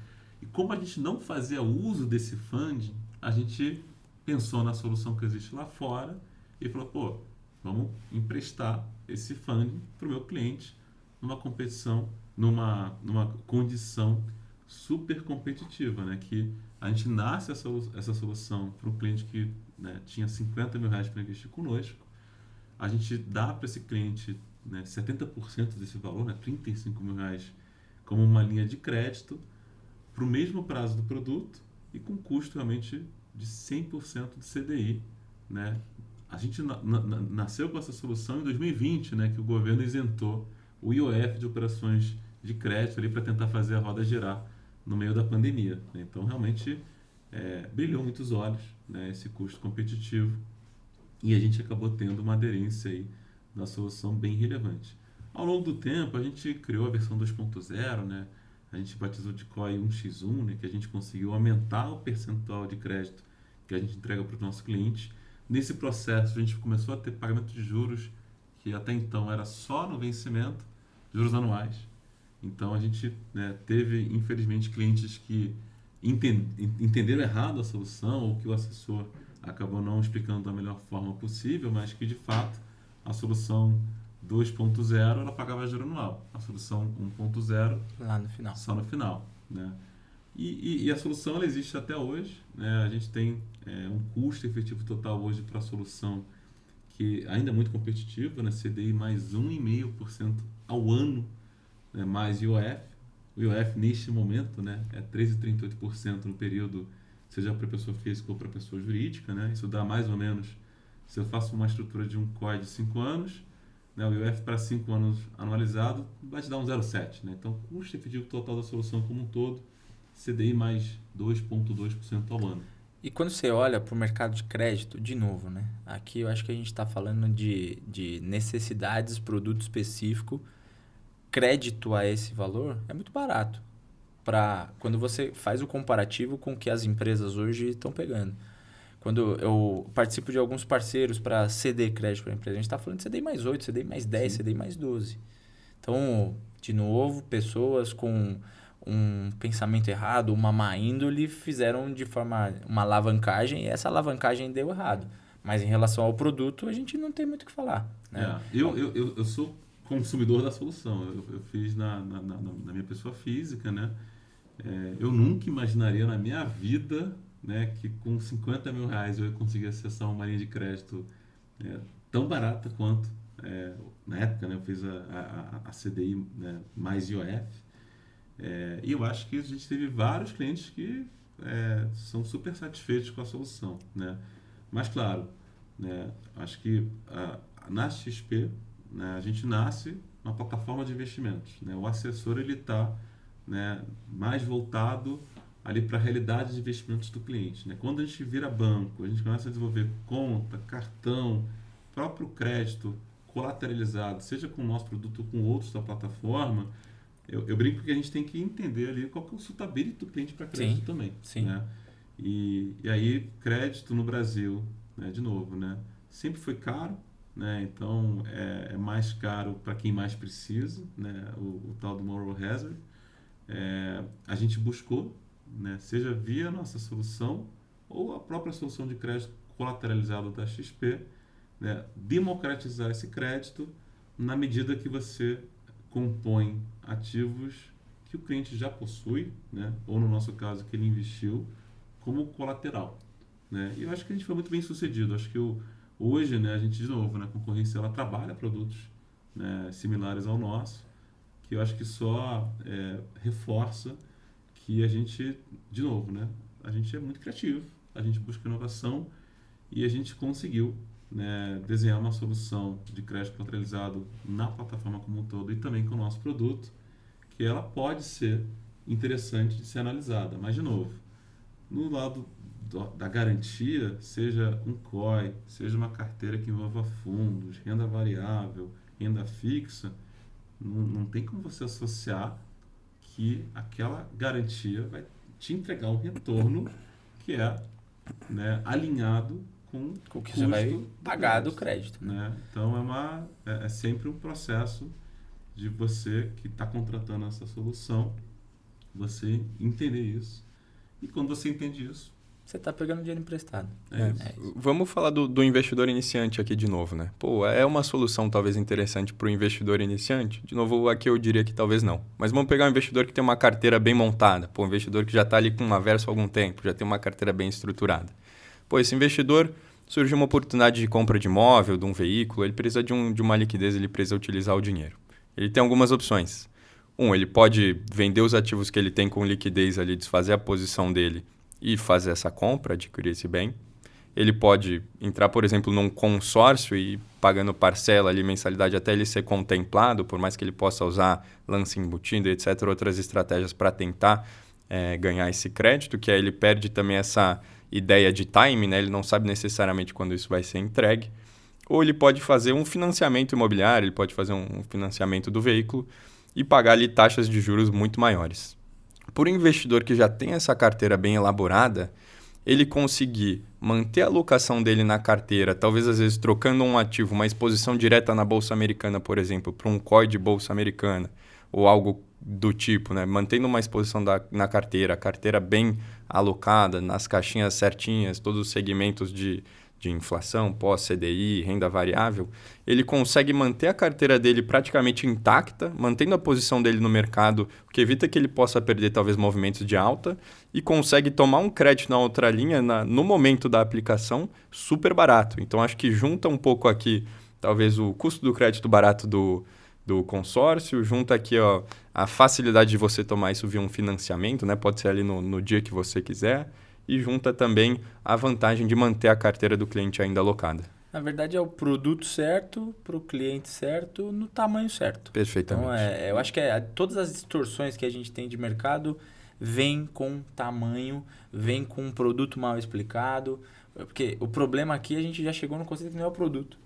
E como a gente não fazia uso desse funding, a gente pensou na solução que existe lá fora e falou, pô, vamos emprestar esse funding para o meu cliente numa competição, numa condição super competitiva, né? Que a gente nasce essa solução para um cliente que, né, tinha R$50.000 para investir conosco, a gente dá para esse cliente, né, 70% desse valor, né, R$35.000, como uma linha de crédito para o mesmo prazo do produto e com custo realmente de 100% de CDI, né? A gente nasceu com essa solução em 2020, né, que o governo isentou o IOF de operações de crédito ali para tentar fazer a roda girar no meio da pandemia, né? Então, realmente, brilhou muitos olhos, né, esse custo competitivo, e a gente acabou tendo uma aderência aí da solução bem relevante. Ao longo do tempo, a gente criou a versão 2.0, né? A gente batizou de COI 1x1, né, que a gente conseguiu aumentar o percentual de crédito que a gente entrega para os nossos clientes. Nesse processo, a gente começou a ter pagamento de juros que até então era só no vencimento, juros anuais. Então, a gente, né, teve, infelizmente, clientes que entenderam errado a solução ou que o assessor acabou não explicando da melhor forma possível, mas que, de fato, a solução 2.0 ela pagava juro anual. A solução 1.0 lá no final. Só no final, né? E a solução ela existe até hoje, né? A gente tem um custo efetivo total hoje para a solução que ainda é muito competitivo, né? CDI mais 1,5% ao ano, né? Mais IOF. O IOF neste momento, né, é 13,38% no período, seja para pessoa física ou para pessoa jurídica, né? Isso dá mais ou menos, se eu faço uma estrutura de um COI de 5 anos, né, o IOF para 5 anos anualizado vai te dar um 0,7, né? Então, custo efetivo total da solução como um todo, CDI mais 2,2% ao ano. E quando você olha para o mercado de crédito, de novo, né? Aqui eu acho que a gente está falando de necessidades, produto específico, crédito a esse valor é muito barato. Quando você faz o comparativo com o que as empresas hoje estão pegando. Quando eu participo de alguns parceiros para ceder crédito para a empresa, a gente está falando de CDI mais 8, CDI mais 10, CDI mais 12. Então, de novo, pessoas com um pensamento errado, uma má índole, fizeram de forma uma alavancagem e essa alavancagem deu errado. Mas em relação ao produto, a gente não tem muito o que falar, né? Eu sou consumidor da solução. Eu fiz na minha pessoa física, né? Eu nunca imaginaria na minha vida, né, que com R$50.000 eu ia conseguir acessar uma linha de crédito tão barata quanto na época, né, eu fiz a CDI, né, mais IOF, e eu acho que a gente teve vários clientes que são super satisfeitos com a solução, né? Mas claro, né, acho que na XP, né, a gente nasce uma plataforma de investimentos, né? O assessor ele está, né, mais voltado ali para a realidade de investimentos do cliente, né? Quando a gente vira banco, a gente começa a desenvolver conta, cartão, próprio crédito colateralizado, seja com o nosso produto ou com outros da plataforma, eu brinco que a gente tem que entender ali qual que é o suitability do cliente para crédito também, sim. Né? E aí, crédito no Brasil, né, de novo, né, sempre foi caro, né, então é mais caro para quem mais precisa, né, o tal do moral hazard. A gente buscou, né, seja via nossa solução ou a própria solução de crédito colateralizado da XP, né, democratizar esse crédito na medida que você compõe ativos que o cliente já possui, né, ou no nosso caso que ele investiu, como colateral, né? E eu acho que a gente foi muito bem sucedido. Acho que hoje, né, a gente, de novo, né, a concorrência ela trabalha produtos, né, similares ao nosso, que eu acho que só reforça que a gente, de novo, né, a gente é muito criativo, a gente busca inovação e a gente conseguiu, né, desenhar uma solução de crédito colateralizado na plataforma como um todo e também com o nosso produto, que ela pode ser interessante de ser analisada. Mas, de novo, no lado da garantia, seja um COI, seja uma carteira que envolva fundos, renda variável, renda fixa, não tem como você associar que aquela garantia vai te entregar um retorno que é, né, alinhado com O que custo você vai pagar do crédito, crédito, né? né? Então é sempre um processo de você que está contratando essa solução, você entender isso. E quando você entende isso, Você está pegando dinheiro emprestado. isso. Vamos falar do investidor iniciante aqui de novo, né? Pô, é uma solução talvez interessante para o investidor iniciante? De novo, aqui eu diria que talvez não. Mas vamos pegar um investidor que tem uma carteira bem montada. Pô, um investidor que já está ali com uma Verso há algum tempo, já tem uma carteira bem estruturada. Pô, esse investidor surgiu uma oportunidade de compra de imóvel, de um veículo, ele precisa de uma liquidez, ele precisa utilizar o dinheiro. Ele tem algumas opções. Ele pode vender os ativos que ele tem com liquidez ali, desfazer a posição dele e fazer essa compra, adquirir esse bem. Ele pode entrar, por exemplo, num consórcio e pagando parcela ali, mensalidade, até ele ser contemplado, por mais que ele possa usar lance embutido, etc., outras estratégias para tentar ganhar esse crédito, que aí ele perde também essa ideia de time, né? Ele não sabe necessariamente quando isso vai ser entregue. Ou ele pode fazer um financiamento imobiliário, ele pode fazer um financiamento do veículo e pagar ali taxas de juros muito maiores. Por um investidor que já tem essa carteira bem elaborada, ele conseguir manter a alocação dele na carteira, talvez às vezes trocando um ativo, uma exposição direta na Bolsa Americana, por exemplo, para um COI de Bolsa Americana, ou algo do tipo, né? Mantendo uma exposição na carteira, a carteira bem alocada, nas caixinhas certinhas, todos os segmentos de inflação, pós-CDI, renda variável, ele consegue manter a carteira dele praticamente intacta, mantendo a posição dele no mercado, o que evita que ele possa perder talvez movimentos de alta, e consegue tomar um crédito na outra linha no momento da aplicação super barato. Então acho que junta um pouco aqui talvez o custo do crédito barato do consórcio, junta aqui a facilidade de você tomar isso via um financiamento, né? Pode ser ali no dia que você quiser, e junta também a vantagem de manter a carteira do cliente ainda alocada. Na verdade, é o produto certo, para o cliente certo, no tamanho certo. Perfeitamente. Então, eu acho que todas as distorções que a gente tem de mercado vêm com tamanho, vêm com um produto mal explicado. Porque o problema aqui, a gente já chegou no conceito que não é o produto.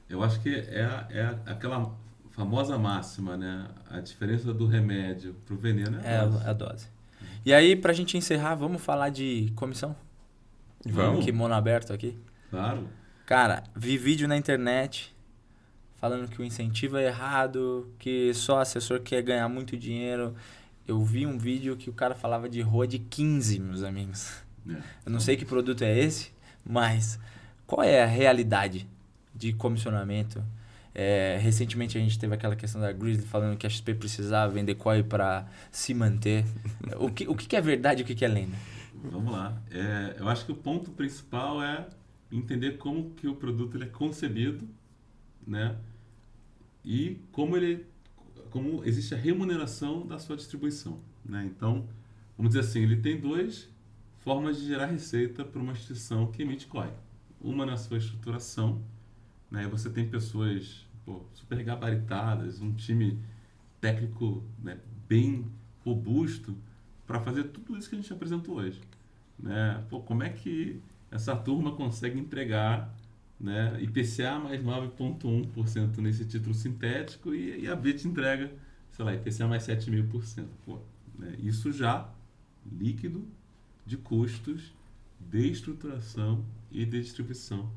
Eu acho que é aquela famosa máxima, né? A diferença do remédio para o veneno é a dose. E aí, pra gente encerrar, vamos falar de comissão? Vamos. Kimono aberto aqui. Claro. Cara, vi vídeo na internet falando que o incentivo é errado, que só assessor quer ganhar muito dinheiro. Eu vi um vídeo que o cara falava de ROA de 15, meus amigos. Eu não sei que produto é esse, mas qual é a realidade de comissionamento? Recentemente a gente teve aquela questão da Grizzly falando que a XP precisava vender COI para se manter. O que é verdade e o que é lenda? Vamos lá. Eu acho que o ponto principal é entender como que o produto ele é concebido, né? E como existe a remuneração da sua distribuição, né? Então, vamos dizer assim, ele tem duas formas de gerar receita para uma instituição que emite COI. Uma na sua estruturação, né? Você tem pessoas super gabaritadas, um time técnico, né, bem robusto para fazer tudo isso que a gente apresentou hoje, né? Como é que essa turma consegue entregar, né, IPCA mais 9,1% nesse título sintético e a BIT entrega, sei lá, IPCA mais 7.000%. Né? Isso já líquido de custos de estruturação e de distribuição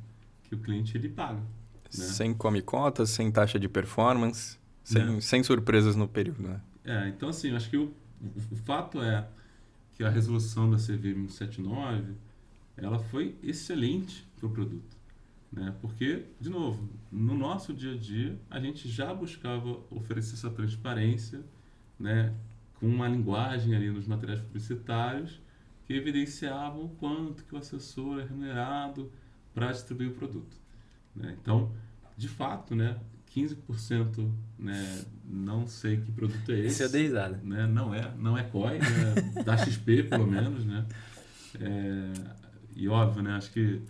que o cliente ele paga. Né? Sem come cotas, sem taxa de performance, Né? sem surpresas no período, né? Então assim, eu acho que o fato é que a resolução da CVM 179, ela foi excelente para o produto. Né? Porque, de novo, no nosso dia a dia, a gente já buscava oferecer essa transparência, né? Com uma linguagem ali nos materiais publicitários que evidenciavam o quanto que o assessor é remunerado para distribuir o produto. Né? Então, de fato, né, 15%, né, não sei que produto é esse. Isso é deisada. Né? Não é COI, né? Da XP, pelo menos. Né? E óbvio, né, acho que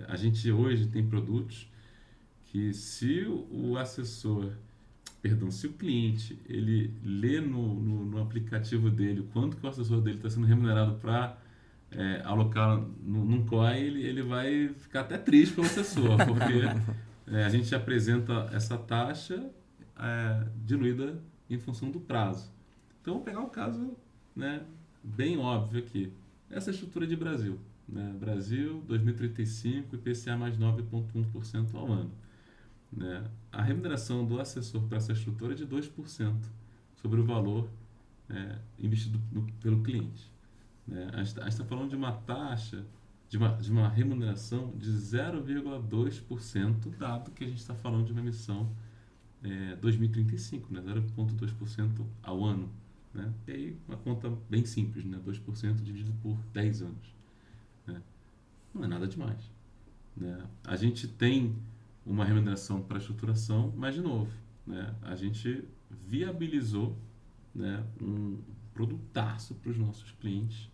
a gente hoje tem produtos que se o assessor, perdão, se o cliente ele lê no aplicativo dele o quanto que o assessor dele está sendo remunerado para alocar num COI, ele vai ficar até triste com o assessor, porque a gente apresenta essa taxa diluída em função do prazo. Então, vou pegar um caso, né, bem óbvio aqui. Essa estrutura de Brasil. Né? Brasil, 2035, IPCA mais 9,1% ao ano. Né? A remuneração do assessor para essa estrutura é de 2% sobre o valor investido pelo cliente. Né? A gente está falando de uma taxa, de uma remuneração de 0,2%, dado que a gente está falando de uma emissão 2035, né? 0,2% ao ano. Né? E aí uma conta bem simples, né? 2% dividido por 10 anos. Né? Não é nada demais. Né? A gente tem uma remuneração para estruturação, mas, de novo, né? A gente viabilizou, né, um produtaço para os nossos clientes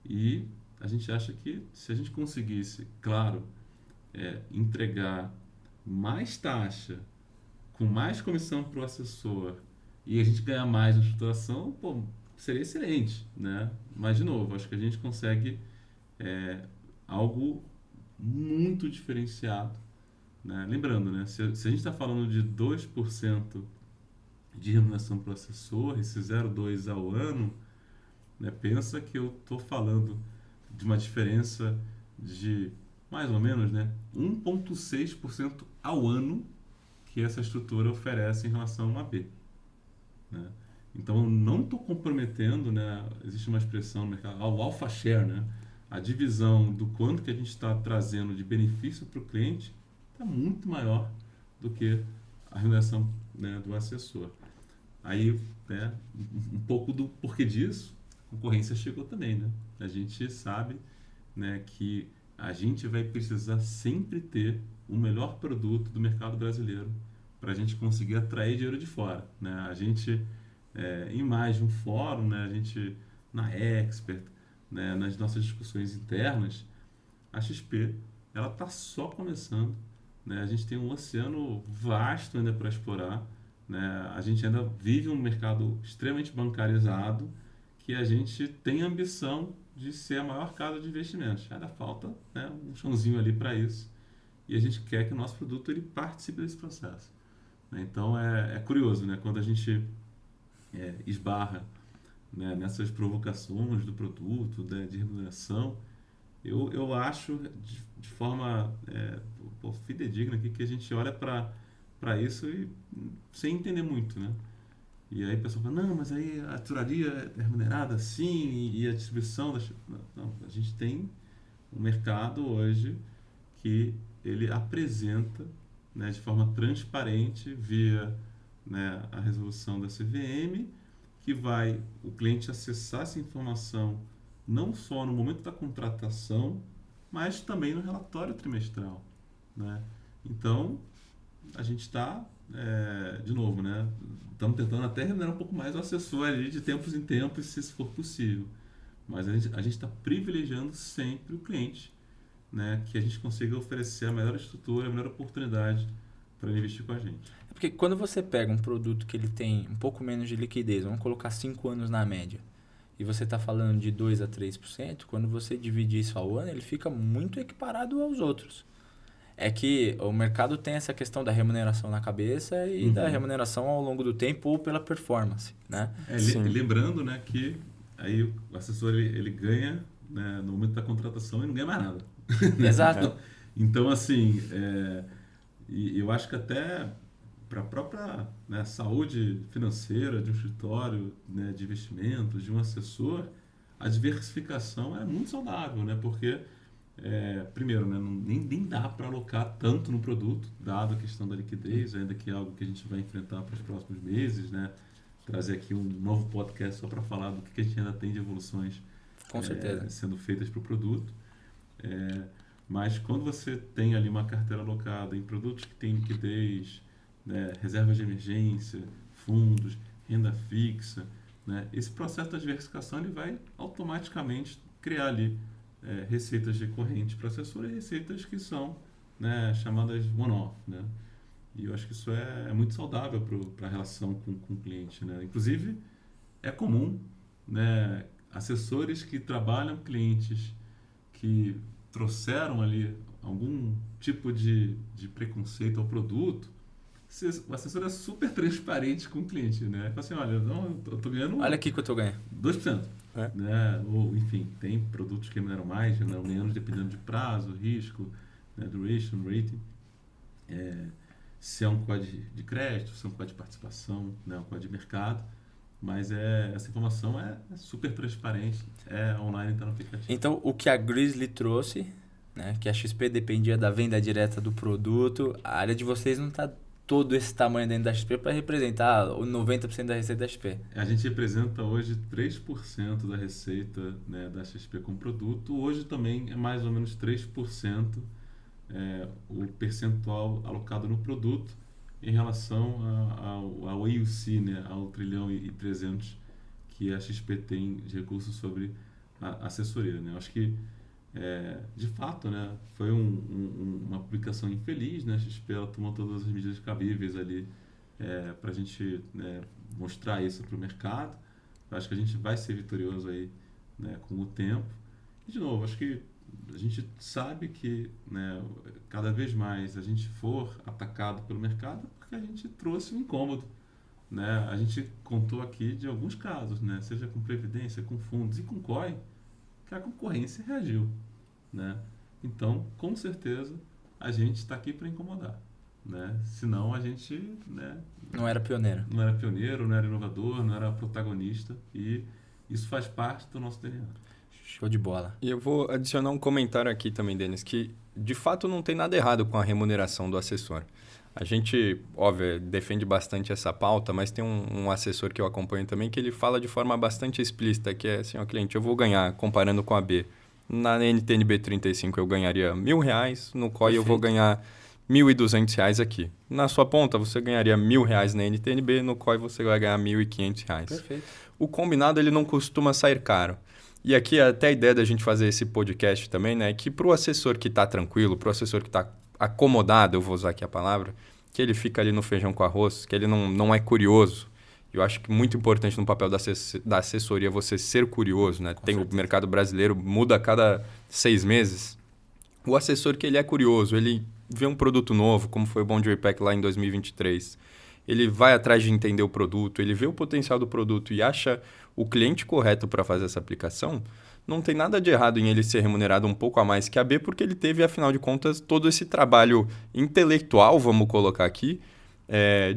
e a gente acha que se a gente conseguisse, claro, entregar mais taxa, com mais comissão para o assessor e a gente ganhar mais na estruturação, pô, seria excelente, né? Mas, de novo, acho que a gente consegue algo muito diferenciado. Né? Lembrando, né? Se a gente está falando de 2% de remuneração para o assessor, esse 0,2% ao ano, né? Pensa que eu estou falando de uma diferença de mais ou menos, né, 1,6% ao ano que essa estrutura oferece em relação a uma B. Né? Então, eu não estou comprometendo, né, existe uma expressão no mercado, o alpha share, né, a divisão do quanto que a gente está trazendo de benefício para o cliente está muito maior do que a remuneração, né, do assessor. Aí, né, um pouco do porquê disso, a concorrência chegou também. Né? A gente sabe, né, que a gente vai precisar sempre ter o melhor produto do mercado brasileiro para a gente conseguir atrair dinheiro de fora. Né? A gente, em mais de um fórum, né, a gente, na Expert, né, nas nossas discussões internas, a XP ela está só começando. Né? A gente tem um oceano vasto ainda para explorar. Né? A gente ainda vive um mercado extremamente bancarizado que a gente tem ambição de ser a maior casa de investimentos. Ainda falta, né, um chãozinho ali para isso. E a gente quer que o nosso produto ele participe desse processo. Né? Então, é curioso, né? Quando a gente esbarra, né, nessas provocações do produto, né, de remuneração, eu acho, de forma fidedigna, que a gente olha para isso e sem entender muito, né? E aí o pessoal fala, não, mas aí a tesouraria é remunerada assim e a distribuição... Não, a gente tem um mercado hoje que ele apresenta, né, de forma transparente via, né, a resolução da CVM, que vai o cliente acessar essa informação não só no momento da contratação, mas também no relatório trimestral. Né? Então, a gente está, de novo, né, estamos tentando até remunerar um pouco mais o assessor ali de tempos em tempos, se isso for possível. Mas a gente está privilegiando sempre o cliente, né, que a gente consiga oferecer a melhor estrutura, a melhor oportunidade para ele investir com a gente. Porque quando você pega um produto que ele tem um pouco menos de liquidez, vamos colocar 5 anos na média, e você está falando de 2% a 3%, quando você divide isso ao ano, ele fica muito equiparado aos outros. É que o mercado tem essa questão da remuneração na cabeça e da remuneração ao longo do tempo ou pela performance, né? Lembrando, né, que aí o assessor ele ganha né, no momento da contratação e não ganha mais nada. Exato. Então, assim, e eu acho que até para a própria, né, saúde financeira de um escritório, né, de investimentos, de um assessor, a diversificação é muito saudável, né? Porque, primeiro, né, nem dá para alocar tanto no produto, dado a questão da liquidez, ainda que é algo que a gente vai enfrentar para os próximos meses, né? Trazer aqui um novo podcast só para falar do que a gente ainda tem de evoluções Com certeza. sendo feitas para o produto. Mas quando você tem ali uma carteira alocada em produtos que têm liquidez, né, reservas de emergência, fundos, renda fixa, né, esse processo da diversificação ele vai automaticamente criar ali receitas recorrentes para o assessor e receitas que são, né, chamadas one-off, né? E eu acho que isso é muito saudável para a relação com o cliente, né? Inclusive, é comum, né, assessores que trabalham clientes que trouxeram ali algum tipo de preconceito ao produto, o assessor é super transparente com o cliente, né? Fala assim, olha, eu tô ganhando... Olha aqui que eu tô ganhando. 2%. Né? Ou, enfim, tem produtos que remuneram mais, remuneram menos, dependendo de prazo, risco, né? Duration, rating. Se é um código de crédito, se é um código de participação, né? Um código de mercado. Mas essa informação é super transparente, online, está no aplicativo. Então, o que a Grizzly trouxe, né, que a XP dependia da venda direta do produto, a área de vocês não está todo esse tamanho dentro da XP para representar o 90% da receita da XP. A gente representa hoje 3% da receita, né, da XP com produto. Hoje também é mais ou menos 3% o percentual alocado no produto em relação ao AUC, né, ao 1 trilhão e 300 que a XP tem de recursos sobre a assessoria, né? Eu acho que, de fato, né, foi uma publicação infeliz, né? A XP ela tomou todas as medidas cabíveis ali para a gente, né, mostrar isso para o mercado. Eu acho que a gente vai ser vitorioso aí, né, com o tempo. E, de novo, acho que a gente sabe que, né, cada vez mais a gente for atacado pelo mercado porque a gente trouxe um incômodo, né? A gente contou aqui de alguns casos, né, seja com previdência, com fundos e com COI, que a concorrência reagiu, né? Então, com certeza, a gente está aqui para incomodar, né? Senão a gente, né, não era pioneiro. Não era pioneiro, não era inovador, não era protagonista, e isso faz parte do nosso DNA. Show de bola. E eu vou adicionar um comentário aqui também, Denis, que de fato não tem nada errado com a remuneração do assessor. A gente, óbvio, defende bastante essa pauta, mas tem um assessor que eu acompanho também que ele fala de forma bastante explícita, que é assim, ó, cliente, eu vou ganhar, comparando com a B, na NTNB 35 eu ganharia R$1.000, no COI eu vou ganhar R$1.200 aqui. Na sua ponta você ganharia R$1.000 na NTNB, no COI você vai ganhar R$1.500. Perfeito. O combinado ele não costuma sair caro. E aqui até a ideia da gente fazer esse podcast também, né, é que para o assessor que está tranquilo, para o assessor que está acomodado, eu vou usar aqui a palavra, que ele fica ali no feijão com arroz, que ele não é curioso. Eu acho que muito importante no papel da assessoria você ser curioso, né? Tem o mercado brasileiro, muda a cada 6 meses. O assessor que ele é curioso, ele vê um produto novo, como foi o Bond Repack lá em 2023, ele vai atrás de entender o produto, ele vê o potencial do produto e acha o cliente correto para fazer essa aplicação, não tem nada de errado em ele ser remunerado um pouco a mais que a B, porque ele teve, afinal de contas, todo esse trabalho intelectual, vamos colocar aqui,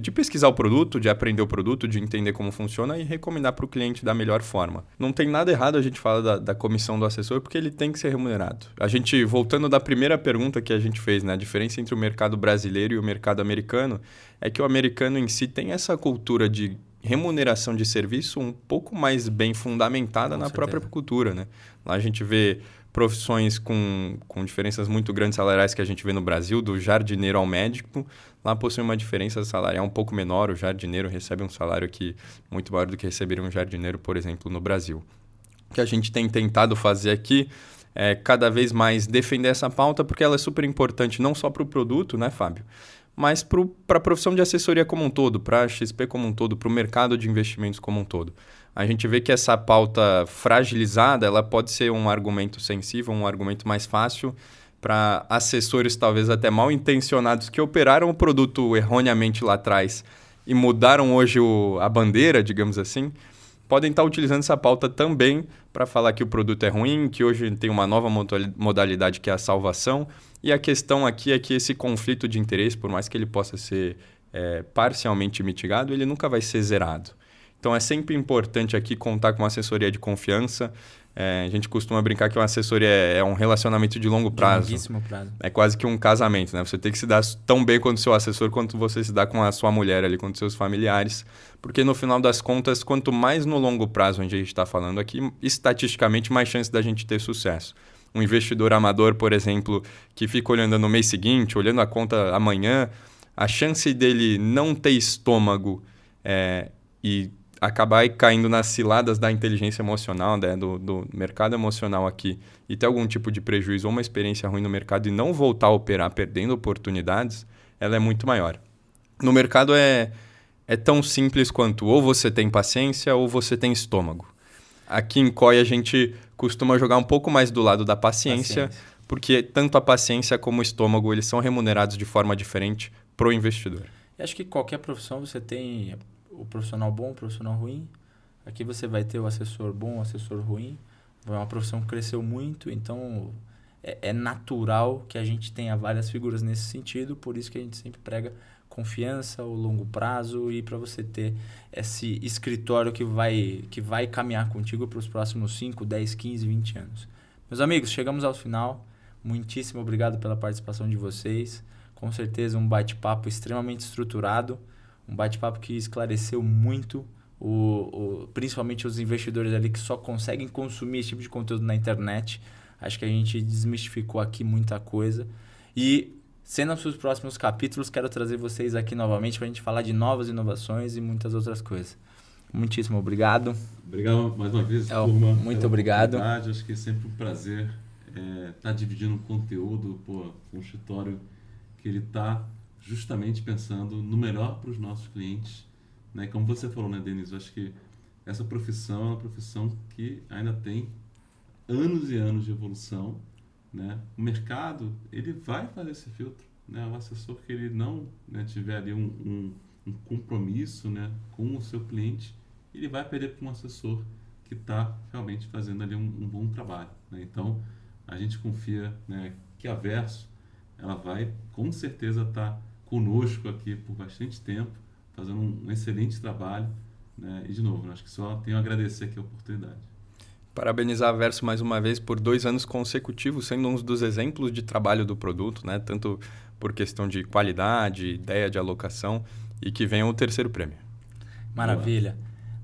de pesquisar o produto, de aprender o produto, de entender como funciona e recomendar para o cliente da melhor forma. Não tem nada errado a gente falar da comissão do assessor, porque ele tem que ser remunerado. A gente, voltando da primeira pergunta que a gente fez, né, a diferença entre o mercado brasileiro e o mercado americano, é que o americano em si tem essa cultura de remuneração de serviço um pouco mais bem fundamentada na própria cultura, né? Lá a gente vê profissões com diferenças muito grandes salariais que a gente vê no Brasil, do jardineiro ao médico. Lá possui uma diferença salarial um pouco menor. O jardineiro recebe um salário aqui muito maior do que receberia um jardineiro, por exemplo, no Brasil. O que a gente tem tentado fazer aqui é cada vez mais defender essa pauta, porque ela é super importante não só para o produto, né, Fábio? Mas para a profissão de assessoria como um todo, para a XP como um todo, para o mercado de investimentos como um todo. A gente vê que essa pauta fragilizada ela pode ser um argumento sensível, um argumento mais fácil para assessores talvez até mal intencionados que operaram o produto erroneamente lá atrás e mudaram hoje a bandeira, digamos assim, podem estar utilizando essa pauta também para falar que o produto é ruim, que hoje tem uma nova modalidade que é a salvação. E a questão aqui é que esse conflito de interesse, por mais que ele possa ser parcialmente mitigado, ele nunca vai ser zerado. Então é sempre importante aqui contar com uma assessoria de confiança. A gente costuma brincar que uma assessoria é um relacionamento de longo prazo. De longuíssimo prazo. É quase que um casamento, né? Você tem que se dar tão bem com o seu assessor quanto você se dá com a sua mulher ali, com os seus familiares. Porque no final das contas, quanto mais no longo prazo, onde a gente está falando aqui, estatisticamente, mais chance da gente ter sucesso. Um investidor amador, por exemplo, que fica olhando no mês seguinte, olhando a conta amanhã, a chance dele não ter estômago e acabar caindo nas ciladas da inteligência emocional, né, do mercado emocional aqui, e ter algum tipo de prejuízo ou uma experiência ruim no mercado e não voltar a operar perdendo oportunidades, ela é muito maior. No mercado é tão simples quanto ou você tem paciência ou você tem estômago. Aqui em COI a gente costuma jogar um pouco mais do lado da paciência, porque tanto a paciência como o estômago eles são remunerados de forma diferente para o investidor. Eu acho que qualquer profissão você tem o profissional bom, o profissional ruim. Aqui você vai ter o assessor bom, o assessor ruim. É uma profissão que cresceu muito, então é natural que a gente tenha várias figuras nesse sentido, por isso que a gente sempre prega confiança, o longo prazo e para você ter esse escritório que vai caminhar contigo para os próximos 5, 10, 15, 20 anos. Meus amigos, chegamos ao final. Muitíssimo obrigado pela participação de vocês. Com certeza um bate-papo extremamente estruturado, um bate-papo que esclareceu muito, principalmente os investidores ali que só conseguem consumir esse tipo de conteúdo na internet. Acho que a gente desmistificou aqui muita coisa. E, cenas para os próximos capítulos, quero trazer vocês aqui novamente para a gente falar de novas inovações e muitas outras coisas. Muitíssimo obrigado. Obrigado mais uma vez, turma. Muito obrigado. Acho que é sempre um prazer estar dividindo conteúdo com um escritório que ele está justamente pensando no melhor para os nossos clientes, né? Como você falou, né, Denis? Eu acho que essa profissão é uma profissão que ainda tem anos e anos de evolução, né? O mercado ele vai fazer esse filtro, né? O assessor que ele não, né, tiver ali um compromisso, né, com o seu cliente, ele vai perder para um assessor que está realmente fazendo ali um bom trabalho, né? Então a gente confia, né, que a Verso ela vai com certeza estar conosco aqui por bastante tempo, fazendo um excelente trabalho, né? E de novo, acho que só tenho a agradecer aqui a oportunidade. Parabenizar a Verso mais uma vez por 2 anos consecutivos, sendo um dos exemplos de trabalho do produto, né? Tanto por questão de qualidade, ideia de alocação, e que venha o 3º prêmio. Maravilha.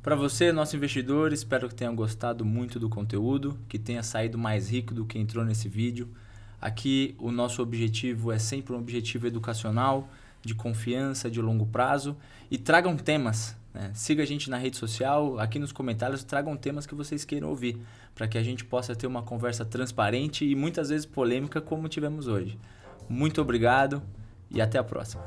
Para você, nosso investidor, espero que tenha gostado muito do conteúdo, que tenha saído mais rico do que entrou nesse vídeo. Aqui o nosso objetivo é sempre um objetivo educacional, de confiança, de longo prazo, e tragam temas, né? Siga a gente na rede social, aqui nos comentários, tragam temas que vocês queiram ouvir, para que a gente possa ter uma conversa transparente e muitas vezes polêmica como tivemos hoje. Muito obrigado e até a próxima.